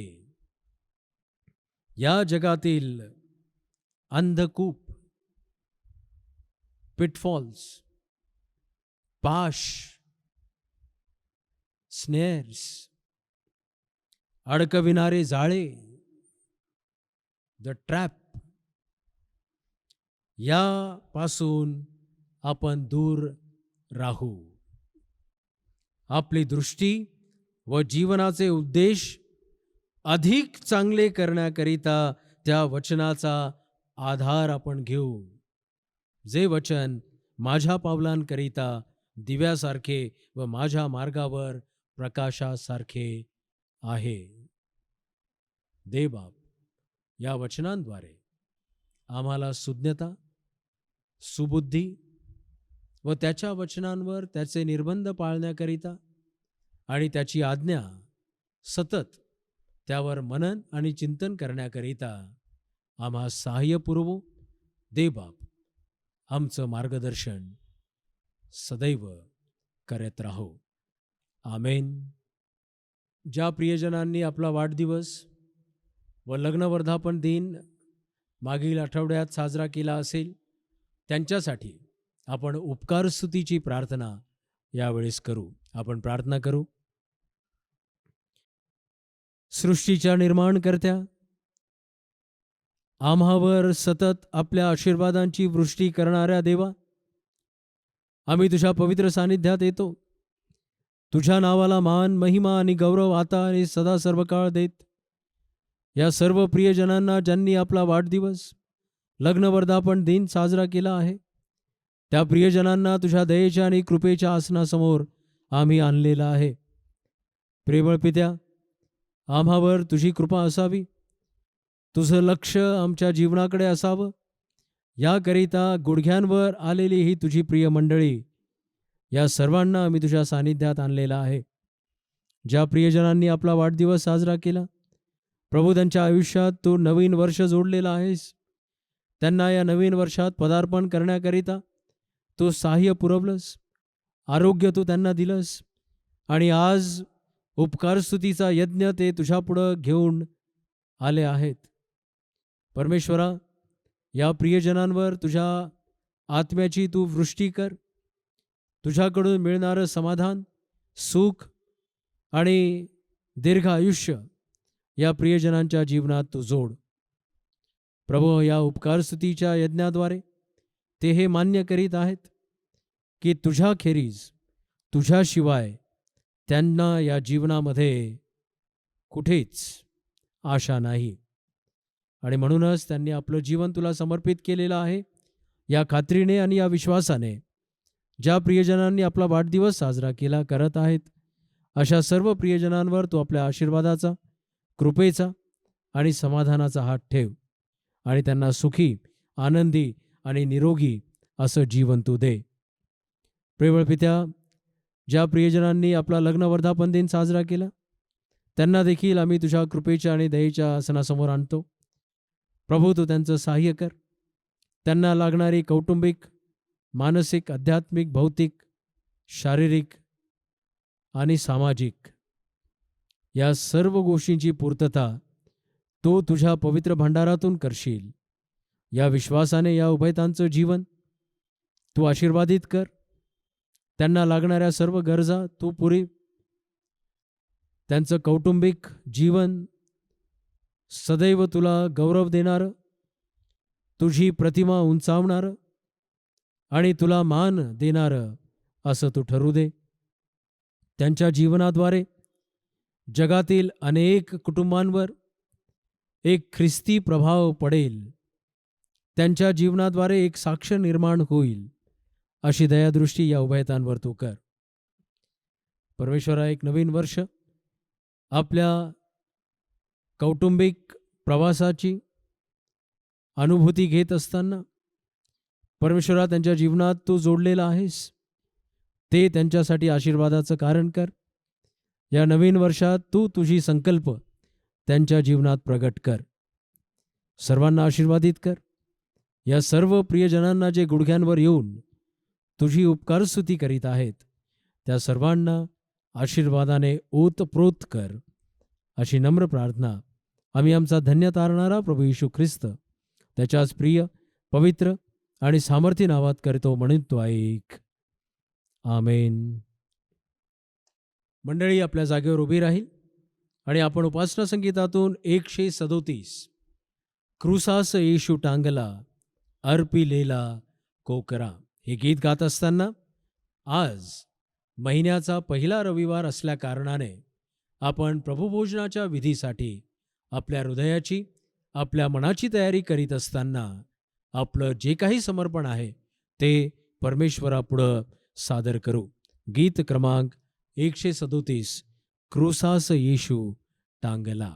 या जगातील अंधकूप, पिटफॉल्स, पाश, स्नेअर्स, अडकविणारे जाळे, द ट्रॅप, यापासून आपण दूर राहू. आपली दृष्टी व जीवनाचे उद्देश अधिक चांगले करण्याकरिता त्या वचनाचा आधार आपण घेऊ. जे वचन माझ्या पावलांकरिता दिव्यासारखे व माझ्या मार्गावर प्रकाशासारखे आहे. देवबाप या वचनांद्वारे आम्हाला सुज्ञता, सुबुद्धी व त्याच्या वचनांवर त्याचे निर्बंध पाळण्याकरिता आणि त्याची आज्ञा सतत त्यावर मनन आणि चिंतन करण्याकरिता आम्हा सहाय्य पुरवू. देवबाप आमचं मार्गदर्शन सदैव करत राहो. आमेन. ज्या प्रियजनांनी आपला वाढदिवस व लग्नवर्धापन दिन मागील आठवड्यात साजरा केला असेल, त्यांच्यासाठी आपण उपकार स्तुतीची प्रार्थना यावेळेस करू. आपण प्रार्थना करू. सृष्टीच्या निर्माणकर्त्या, आम्हावर सतत आपल्या आशीर्वादांची वृष्टी करणाऱ्या देवा, आम्ही तुझ्या पवित्र सानिध्यात येतो. तुझ्या नावाला मान, महिमा आणि गौरव आता आणि सदा सर्व काळ देत या सर्व प्रियजनांना ज्यांनी आपला वाढदिवस, लग्नवर्धापन दिन साजरा केला आहे, त्या प्रियजनांना तुझ्या दयेच्या आणि कृपेच्या आसनासमोर आम्ही आणलेला आहे. प्रेमळ पित्या, आम्हावर तुझी कृपा असावी, तुझं लक्ष आमच्या जीवनाकडे असावं याकरिता गुडघ्यांवर आलेली ही तुझी प्रिय मंडळी, या सर्वांना मी तुझ्या सानिध्यात आणलेला आहे. ज्या प्रियजनांनी आपला वाढदिवस साजरा केला, प्रभू त्यांच्या आयुष्यात तू नवीन वर्ष जोडलेला आहेस. त्यांना या नवीन वर्षात पदार्पण करण्याकरिता तू सहाय्य पुरवलंस, आरोग्य तू त्यांना दिलंस आणि आज उपकारस्तुतीचा यज्ञ ते तुझ्यापुढं घेऊन आले आहेत. परमेश्वरा, या प्रियजनांवर तुझ्या आत्म्याची तू वृष्टी कर. तुझ्याकडून मिळणारं समाधान, सुख आणि दीर्घ आयुष्य या प्रियजनांच्या जीवनात तू जोड. प्रभू, या उपकारस्तुतीच्या यज्ञाद्वारे ते हे मान्य करीत आहेत की तुझ्याखेरीज, तुझ्याशिवाय त्यांना या जीवनामध्ये कुठेच आशा नाही आणि म्हणूनच त्यांनी आपलं जीवन तुला समर्पित केलेलं आहे. या खात्रीने आणि या विश्वासाने ज्या प्रियजनांनी आपला वाढदिवस साजरा करत आहेत, अशा सर्व प्रियजनांवर तू आपल्या आशीर्वादाचा, कृपेचा आणि समाधानाचा हात ठेव आणि त्यांना सुखी, आनंदी आणि निरोगी असं जीवन तू दे. प्रेमळ पित्या, ज्या प्रियजनांनी आपला लग्न वर्धापन दिन साजरा केला, त्यांना देखील आम्ही तुझ्या कृपेच्या आणि दयेच्या आसनासमोर आणतो. प्रभू, तू त्यांचं सहाय्य कर. त्यांना लागणारी कौटुंबिक, मानसिक, आध्यात्मिक, भौतिक, शारीरिक आणि सामाजिक या सर्व गोष्टींची पूर्तता तू तुझ्या पवित्र भंडारातून करशील. या विश्वासाने या उभयतांचं जीवन तू आशीर्वादित कर. त्यांना लागणाऱ्या सर्व गरजा तू पुरी. त्यांचं कौटुंबिक जीवन सदैव तुला गौरव देणारं, तुझी प्रतिमा उंचावणारं आणि तुला मान देणारं असं तू ठरू दे. त्यांच्या जीवनाद्वारे जगातील अनेक कुटुंबांवर एक ख्रिस्ती प्रभाव पडेल. त्यांच्या जीवनाद्वारे एक साक्ष निर्माण होईल, अशी दयादृष्टी या उभयतांवर तू कर. परमेश्वरा, एक नवीन वर्ष आपल्या कौटुंबिक प्रवासाची अनुभूती घेत असताना परमेश्वरा, त्यांच्या जीवनात तू जोडलेला आहेस, ते त्यांच्यासाठी आशीर्वादाचं कारण कर. या नवीन वर्षात तू तुझी संकल्प त्यांच्या जीवनात प्रगट कर. सर्वांना आशीर्वादित कर. या सर्व प्रियजनांना जे गुडघ्यांवर येऊन तुझी उपकारस्तुती करीत आहेत, त्या सर्वांना आशीर्वादाने ओतप्रोत कर, अशी नम्र प्रार्थना आम्ही आमचा धन्य तारणारा प्रभू येशू ख्रिस्त त्याच्याच प्रिय, पवित्र आणि सामर्थ्य नावात करतो म्हणून तो ऐक. आमेन. मंडळी आपल्या जागेवर उभी राहील आणि आपण उपासना संगीतातून 137 क्रूसास येशू टांगला अर्पिलेला कोकरा हे गीत गात असताना आज महिन्याचा पहिला रविवार असल्या कारणाने आपण प्रभुभोजनाच्या विधीसाठी आपल्या हृदयाची, आपल्या मनाची तयारी करीत असताना आपलं जे काही समर्पण आहे ते परमेश्वरापुढं सादर करू. गीत क्रमांक 137 क्रूसास येशू टांगला.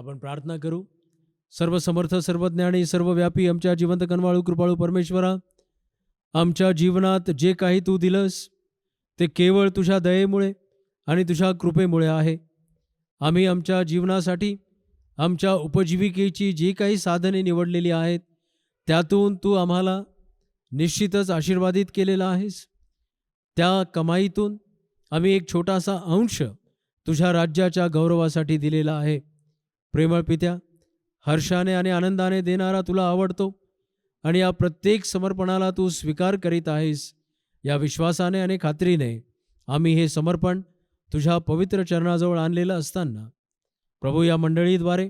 आपण प्रार्थना करू. सर्व समर्थ, सर्वज्ञानी, सर्वव्यापी आमच्या जिवंत कनवाळू कृपाळू परमेश्वरा, आमच्या जीवनात जे काही तू दिलंस ते केवळ तुझ्या दयेमुळे आणि तुझ्या कृपेमुळे आहे. आम्ही आमच्या जीवनासाठी आमच्या उपजीविकेची जी काही साधने निवडलेली आहेत त्यातून तू आम्हाला निश्चितच आशीर्वादित केलेला आहेस. त्या कमाईतून आम्ही एक छोटासा अंश तुझ्या राज्याच्या गौरवासाठी दिलेला आहे. प्रेमळ पित्या, हर्षाने आणि आनंदाने देणारा तुला आवडतो आणि या प्रत्येक समर्पणाला तू स्वीकार करीत आहेस. या विश्वासाने आणि खात्रीने आम्ही हे समर्पण तुझ्या पवित्र चरणाजवळ आणलेलं असताना प्रभू, या मंडळीद्वारे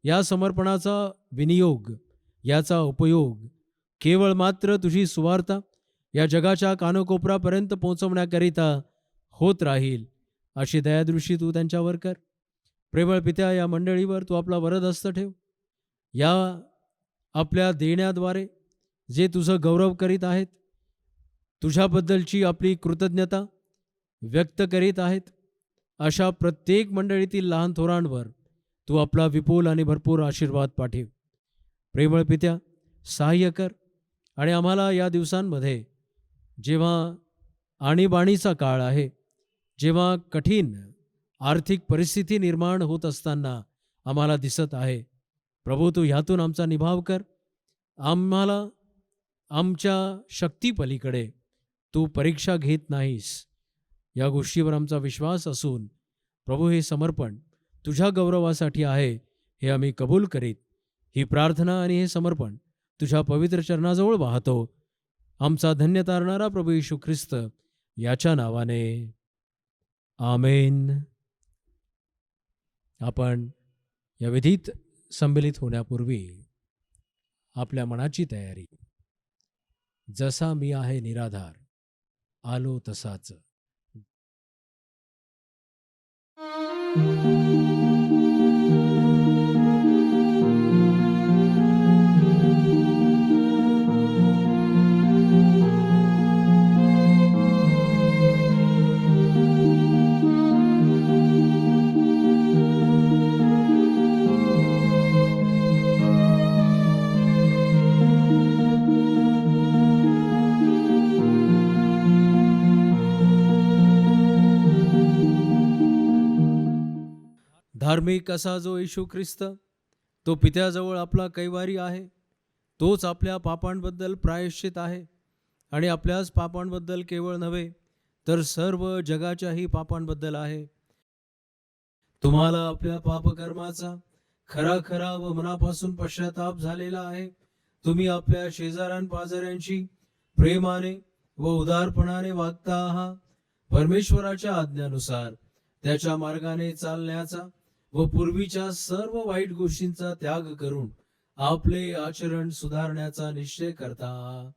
या समर्पणाचा विनियोग, याचा उपयोग केवळ मात्र तुझी सुवार्ता या जगाच्या कानोकोपरापर्यंत पोहोचवण्याकरिता होत राहील अशी दयादृष्टी तू त्यांच्यावर कर. प्रेमळ पित्या, या मंडळीवर तू आपला वरदहस्त ठेव. या आपल्या देण्याद्वारे जे तुझं गौरव करीत आहेत, तुझ्याबद्दलची आपली कृतज्ञता व्यक्त करीत आहेत, अशा प्रत्येक मंडळीतील लहान थोरांवर तू आपला विपुल आणि भरपूर आशीर्वाद पाठव. प्रेमळ पित्या, सहाय्य कर आणि आम्हाला या दिवसांमध्ये, जेव्हा आणीबाणीचा काळ आहे, जेव्हा कठीण आर्थिक परिस्थिती निर्माण होत असताना आम्हाला दिसत आहे, प्रभू तू ह्यातून आमचा निभाव कर. आम्हाला आमच्या शक्तीपलीकडे तू परीक्षा घेत नाहीस, या गोष्टीवर आमचा विश्वास असून प्रभू, हे समर्पण तुझ्या गौरवासाठी आहे हे आम्ही कबूल करीत ही प्रार्थना आणि हे समर्पण तुझ्या पवित्र चरणाजवळ वाहतो. आमचा धन्य तारणारा प्रभू येशू ख्रिस्त याच्या नावाने, आमेन. आपण या विधीत संमिलित होण्यापूर्वी आपल्या मनाची तयारी, जसा मी आहे निराधार, आलो तसाच. धार्मिक असा जो येशू ख्रिस्त, तो पित्याजवळ आपला कैवारी आहे, तोच आपल्या पापांबद्दल प्रायश्चित आहे आणि आपल्याच पापांबद्दल केवळ नव्हे तर सर्व जगाच्याही पापांबद्दल आहे. तुम्हाला आपल्या पापकर्माचा खरा खरा व मनापासून पश्चाताप झालेला आहे. तुम्ही आपल्या शेजाऱ्यांपाजाऱ्यांशी प्रेमाने व उदारपणाने वागता आहात. परमेश्वराच्या आज्ञानुसार त्याच्या मार्गाने चालण्याचा व पूर्वीच्या सर्व वाईट गोष्टींचा त्याग करून आपले आचरण सुधारण्याचा निश्चय करता.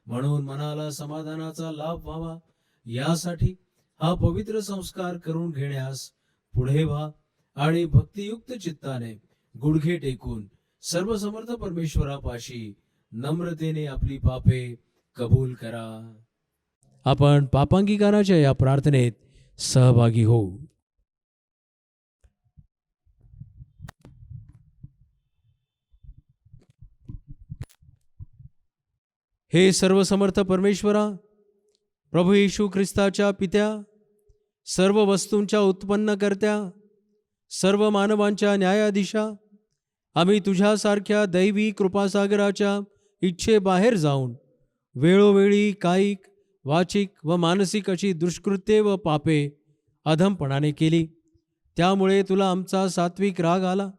म्हणून मनाला समाधानाचा लाभ व्हावा यासाठी हा पवित्र संस्कार करून घेण्यास पुढे व्हा आणि भक्तियुक्त चित्ताने गुडघे टेकून सर्व समर्थ परमेश्वरापाशी नम्रतेने आपली पापे कबूल करा. आपण पापांगीकाराच्या या प्रार्थनेत सहभागी होऊ. हे सर्वसमर्थ परमेश्वरा, प्रभू येशू ख्रिस्ताच्या पित्या, सर्व वस्तूंच्या उत्पन्नकर्त्या, सर्व मानवांच्या न्यायाधीशा, आम्ही तुझ्यासारख्या दैवी कृपासागराच्या इच्छेबाहेर जाऊन वेळोवेळी कायिक, वाचिक व मानसिक अशी दुष्कृत्ये व पापे अधमपणाने केली. त्यामुळे तुला आमचा सात्विक राग आला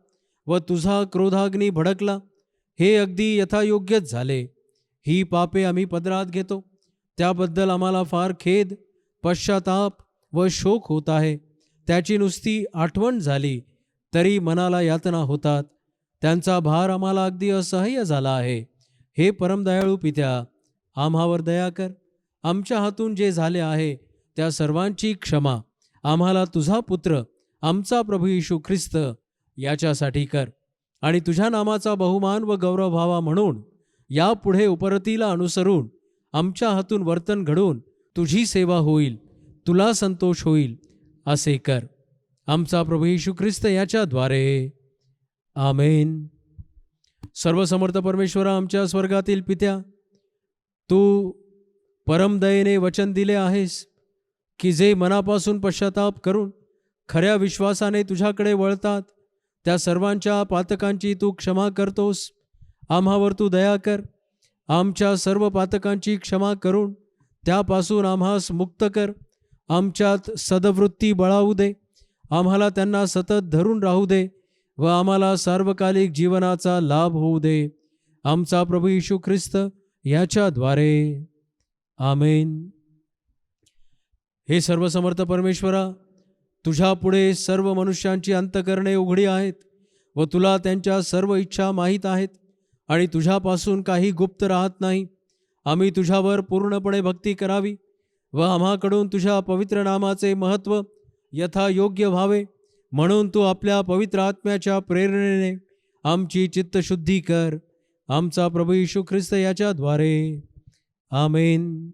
व तुझा क्रोधाग्नी भडकला. हे अगदी यथायोग्यच झाले. ही पापे आम्ही पदरात घेतो, त्याबद्दल आम्हाला फार खेद, पश्चाताप व शोक होत आहे. त्याची नुसती आठवण झाली तरी मनाला यातना होतात. त्यांचा भार आम्हाला अगदी असह्य झाला आहे. हे परमदयाळू पित्या, आम्हावर दया कर. आमच्या हातून जे झाले आहे त्या सर्वांची क्षमा आम्हाला तुझा पुत्र आमचा प्रभू येशू ख्रिस्त याच्यासाठी कर आणि तुझ्या नामाचा बहुमान व गौरव व्हावा म्हणून यापुढे उपरतीला अनुसरून आमच्या हातून वर्तन घडून तुझी सेवा होईल, तुला संतोष होईल असे कर. आमचा प्रभू येशू ख्रिस्त याच्याद्वारे आमेन. सर्वसमर्थ परमेश्वरा, आमच्या स्वर्गातील पित्या, तू परमदयेने वचन दिले आहेस की जे मनापासून पश्चाताप करून खऱ्या विश्वासाने तुझ्याकडे वळतात त्या सर्वांच्या पातकांची तू क्षमा करतोस. आम्हावर तू दया कर. आमच्या सर्व पातकांची क्षमा करून त्यापासून आम्हास मुक्त कर. आमच्यात सद्वृत्ती बळावू दे. आम्हाला त्यांना सतत धरून राहू दे व आम्हाला सार्वकालिक जीवनाचा लाभ होऊ दे. आमचा प्रभू येशू ख्रिस्त याच्याद्वारे. आमेन. हे सर्वसमर्थ परमेश्वरा, तुझ्या पुढे सर्व मनुष्यांची अंतकरणे उघडी आहेत व तुला त्यांच्या सर्व इच्छा माहीत आहेत आणि तुझ्यापासून काही गुप्त राहत नाही. आम्ही तुझ्यावर पूर्णपणे भक्ती करावी व आम्हाकडून तुझ्या पवित्र नामाचे महत्त्व यथायोग्य व्हावे म्हणून तू आपल्या पवित्र आत्म्याच्या प्रेरणेने आमची चित्तशुद्धी कर. आमचा प्रभू येशू ख्रिस्त याच्याद्वारे. आमेन.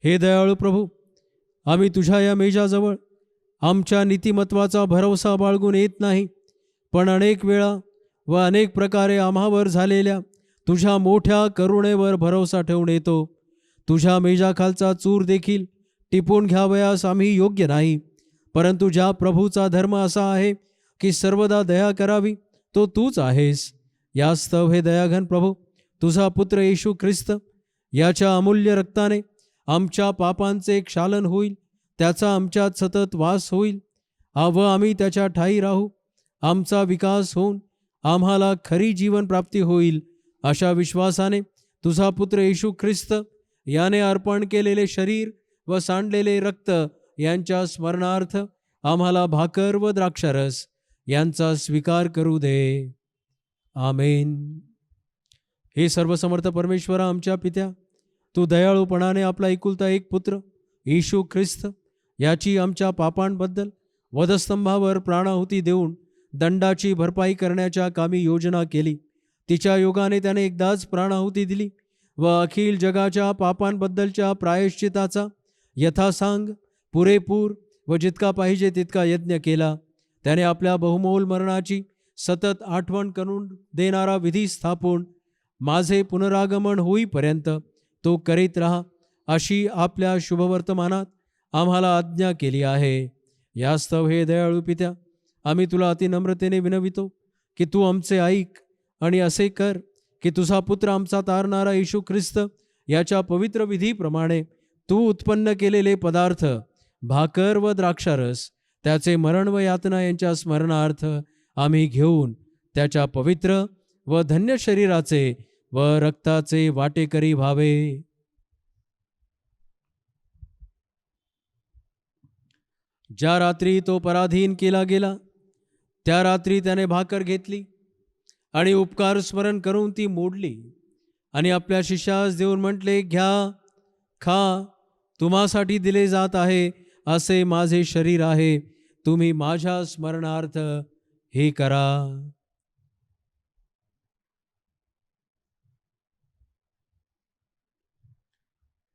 हे दयाळू प्रभू, आम्ही तुझ्या या मेजाजवळ आमच्या नीतिमत्वाचा भरवसा बाळगून येत नाही, पण अनेक वेळा व अनेक प्रकारे आम्हावर झालेल्या तुझ्या मोठ्या करुणेवर भरवसा ठेवून येतो. तुझ्या मेजाखालचा चूर देखील टिपून घ्यावयास आम्ही योग्य नाही, परंतु ज्या प्रभूचा धर्म असा आहे की सर्वदा दया करावी तो तूच आहेस. यास्तव हे दयाघन प्रभू, तुझा पुत्र येशू ख्रिस्त याच्या अमूल्य रक्ताने आमच्या पापांचे क्षालन होईल, त्याचा आमच्यात सतत वास होईल व आम्ही त्याच्या ठायी राहू. आमचा विकास होऊन आम्हाला खरी जीवन प्राप्ती होईल. अशा विश्वासाने तुझा पुत्र येशू ख्रिस्त याने अर्पण केलेले शरीर व सांडलेले रक्त यांच्या स्मरणार्थ आम्हाला भाकर व द्राक्षारस यांचा स्वीकार करू दे. आमेन. हे सर्वसमर्थ परमेश्वरा, आमच्या पित्या, तू दयाळूपणाने आपला एकुलता एक पुत्र येशू ख्रिस्त याची आमच्या पापांबद्दल वधस्तंभावर प्राणाहुती देऊन दंडाची भरपाई करण्याच्या कामी योजना केली. तिच्या योगाने त्याने एकदाच प्राणाहुती दिली व अखिल जगाच्या पापांबद्दलच्या प्रायश्चिताचा यथासांग पुरेपूर व जितका पाहिजे तितका यज्ञ केला. त्याने आपल्या बहुमोल मरणाची सतत आठवण करून देणारा विधी स्थापून माझे पुनरागमन होईपर्यंत तो करीत राहा अशी आपल्या शुभवर्तमानात आम्हाला आज्ञा केली आहे. यास्तव हे दयाळू पित्या, आम्ही तुला अतिनम्रतेने विनवितो की तू आमचे ऐक आणि असे कर की तुझा पुत्र आमचा तारणारा येशू ख्रिस्त याच्या पवित्र विधीप्रमाणे तू उत्पन्न केलेले पदार्थ भाकर व द्राक्षारस त्याचे मरण व यातना यांच्या स्मरणार्थ आम्ही घेऊन त्याच्या पवित्र व धन्य शरीराचे व रक्ताचे वाटेकरी व्हावे. ज्या रात्री तो पराधीन केला गेला त्या रात्री त्याने भाकर घेतली आणि उपकार स्मरण करून ती मोडली आणि आपल्या शिष्यास देऊन म्हटले, घ्या, खा, तुम्हासाठी दिले जात आहे असे माझे शरीर आहे, तुम्ही माझ्या स्मरणार्थ हे करा.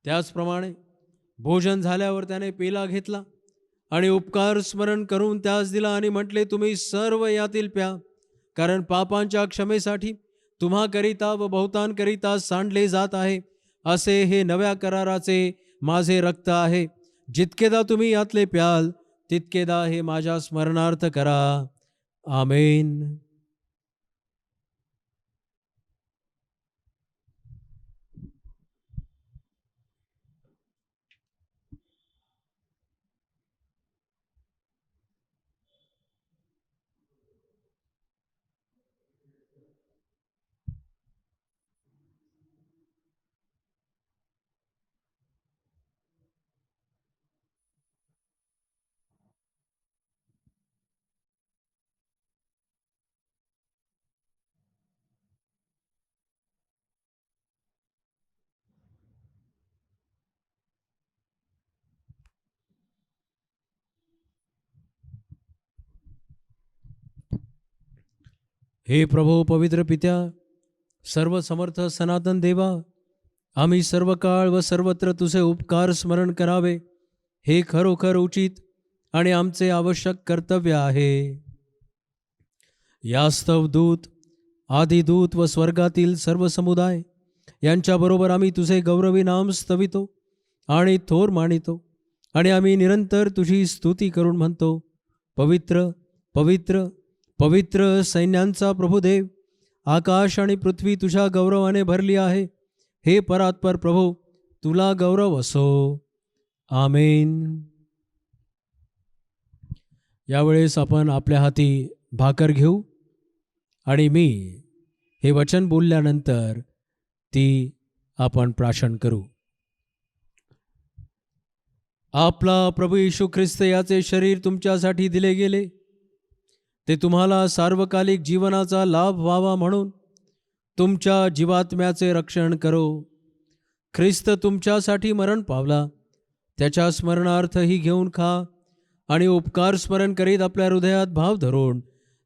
त्याचप्रमाणे भोजन झाल्यावर त्याने पेला घेतला आणि उपकार स्मरण करून त्यास दिला आणि म्हटले, तुम्ही सर्व यातील प्या, कारण पापांच्या क्षमेसाठी तुम्हाकरिता व बहुतांकरिता सांडले जात आहे असे हे नव्या कराराचे माझे रक्त आहे. जितकेदा तुम्ही यातले प्याल तितकेदा हे माझ्या स्मरणार्थ करा. आमेन. हे प्रभो पवित्र पित्या, सर्व समर्थ सनातन देवा, आम्ही सर्व काळ व सर्वत्र तुझे उपकार स्मरण करावे हे खरोखर उचित आणि आमचे आवश्यक कर्तव्य आहे. यास्तव दूत, आदिदूत व स्वर्गातील सर्व समुदाय यांच्याबरोबर आम्ही तुझे गौरवी नाम स्तवितो आणि थोर मानितो. आणि आम्ही निरंतर तुझी स्तुती करून म्हणतो, पवित्र पवित्र पवित्र सैन्यांचा प्रभुदेव, आकाश आणि पृथ्वी तुझ्या गौरवाने भरली आहे. हे परात्पर प्रभू, तुला गौरव असो. आमेन. यावेळेस आपण आपल्या हाती भाकर घेऊ आणि मी हे वचन बोलल्यानंतर ती आपण प्राशन करू. आपला प्रभू येशू ख्रिस्त याचे शरीर तुमच्यासाठी दिले गेले, ते तुम्हाला सार्वकालिक जीवनाचा लाभ व्हावा म्हणून तुमच्या जीवात्म्याचे रक्षण करो. ख्रिस्त तुमच्यासाठी मरण पावला, त्याच्या स्मरणार्थ ही घेऊन खा आणि उपकार स्मरण करीत आपल्या हृदयात भाव धरून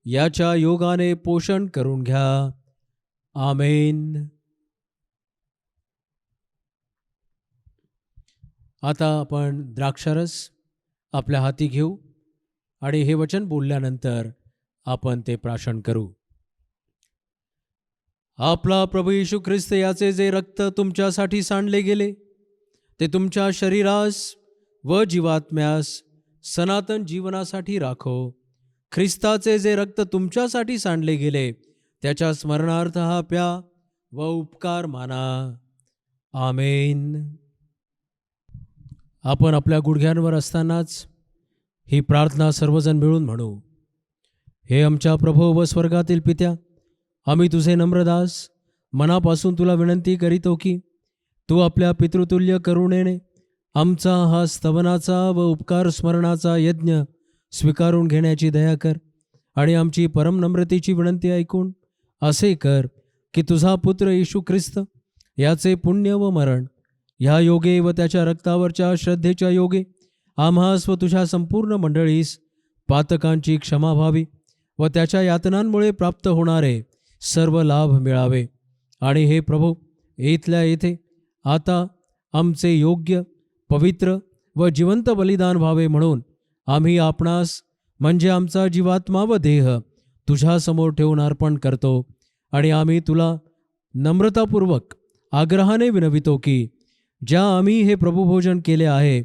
याच्या योगाने पोषण करून घ्या. आमेन. आता आपण द्राक्षारस आपल्या हाती घेऊ आणि हे वचन बोलल्यानंतर आपण ते प्राशन करू. आपला प्रभू येशू ख्रिस्त याचे जे रक्त तुमच्यासाठी सांडले गेले, ते तुमच्या शरीरास व जीवात्म्यास सनातन जीवनासाठी राखो. ख्रिस्ताचे जे रक्त तुमच्यासाठी सांडले गेले, त्याच्या स्मरणार्थ हा प्या व उपकार माना. आमेन. आपण आपल्या गुडघ्यांवर असतानाच ही प्रार्थना सर्वजण मिळून म्हणू. हे आमच्या प्रभू व स्वर्गातील पित्या, आम्ही तुझे नम्रदास मनापासून तुला विनंती करीतो की तू आपल्या पितृतुल्य करुणेने आमचा हा स्तवनाचा व उपकार स्मरणाचा यज्ञ स्वीकारून घेण्याची दया कर आणि आमची परम नम्रतेची विनंती ऐकून असे कर की तुझा पुत्र येशू ख्रिस्त याचे पुण्य व मरण ह्या योगे व त्याच्या रक्तावरच्या श्रद्धेच्या योगे आम्हास व तुझ्या संपूर्ण मंडळीस पातकांची क्षमा व्हावी व त्याच्या यातनांमुळे प्राप्त होणारे सर्व लाभ मिळावे. आणि हे प्रभू, इथल्या येथे आता आमचे योग्य, पवित्र व जिवंत बलिदान व्हावे म्हणून आम्ही आपणास म्हणजे आमचा जीवात्मा व देह तुझ्यासमोर ठेवून अर्पण करतो. आणि आम्ही तुला नम्रतापूर्वक आग्रहाने विनवितो की ज्या आम्ही हे प्रभुभोजन केले आहे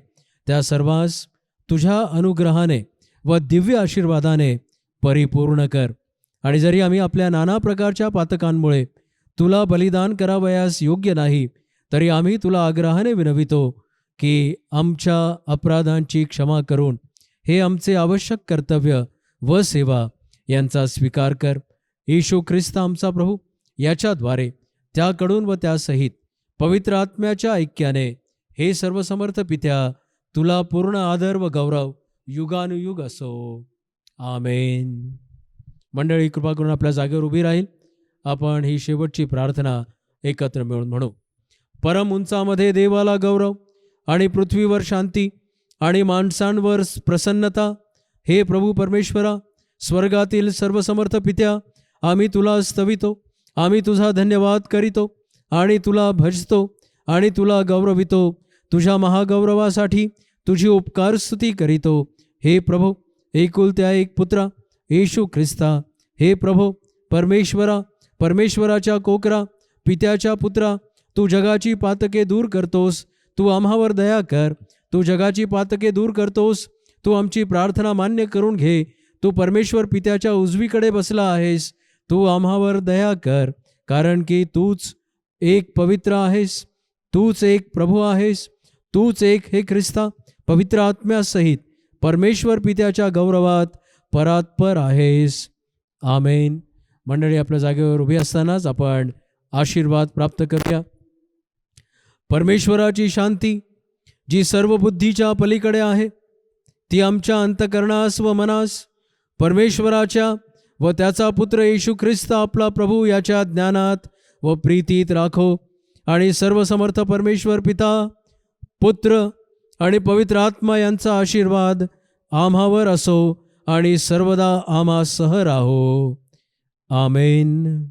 त्या सर्वांस तुझ्या अनुग्रहाने व दिव्य आशीर्वादाने परिपूर्ण कर. आणि जरी आम्ही आपल्या नाना प्रकारच्या पातकांमुळे तुला बलिदान करावयास योग्य नाही, तरी आम्ही तुला आग्रहाने विनवितो की आमच्या अपराधांची क्षमा करून हे आमचे आवश्यक कर्तव्य व सेवा यांचा स्वीकार कर. येशू ख्रिस्त आमचा प्रभू याच्याद्वारे, त्याकडून व त्यासहित पवित्र आत्म्याच्या ऐक्याने हे सर्वसमर्थ पित्या, तुला पूर्ण आदर व गौरव युगानुयुग असो. आमेन. मंडळी, कृपा करून आपल्या जागेवर उभी राहील. आपण ही शेवटची प्रार्थना एकत्र मिळून म्हणू. परम उंचामध्ये देवाला गौरव आणि पृथ्वीवर शांती आणि माणसांवर प्रसन्नता. हे प्रभू परमेश्वरा, स्वर्गातील सर्वसमर्थ पित्या, आम्ही तुला स्तवितो, आम्ही तुझा धन्यवाद करीतो आणि तुला भजतो आणि तुला गौरवितो. तुझ्या महागौरवासाठी तुझी उपकार स्तुती करीतो. हे प्रभू, एकुलत्या एक पुत्रा येशू ख्रिस्ता, हे प्रभू परमेश्वरा, परमेश्वराच्या कोकरा, पित्याच्या पुत्रा, तू जगाची पातके दूर करतोस. तू आम्हावर दया कर. तू जगाची पातके दूर करतोस. तू आमची प्रार्थना मान्य करून घे. तू परमेश्वर पित्याच्या उजवीकडे बसला आहेस. तू आम्हावर दया कर, कारण की तूच एक पवित्र आहेस, तूच एक प्रभू आहेस, तूच एक हे ख्रिस्ता पवित्र आत्म्यासहित परमेश्वर पित्याच्या गौरवात परात्पर आहेस. आमेन. मंडळी, आपल्या जागेवर उभी असतानाच आपण आशीर्वाद प्राप्त करूया. परमेश्वराची शांती, जी सर्व बुद्धीच्या पलीकडे आहे, ती आमच्या अंतकरणास व मनास परमेश्वराच्या व त्याचा पुत्र येशू ख्रिस्त आपला प्रभू याच्या ज्ञानात व प्रीतीत राखो. आणि सर्वसमर्थ परमेश्वर पिता, पुत्र आणि पवित्र आत्मा यांचा आशीर्वाद आम्हावर असो आणि सर्वदा आम्हासह राहो. आमेन.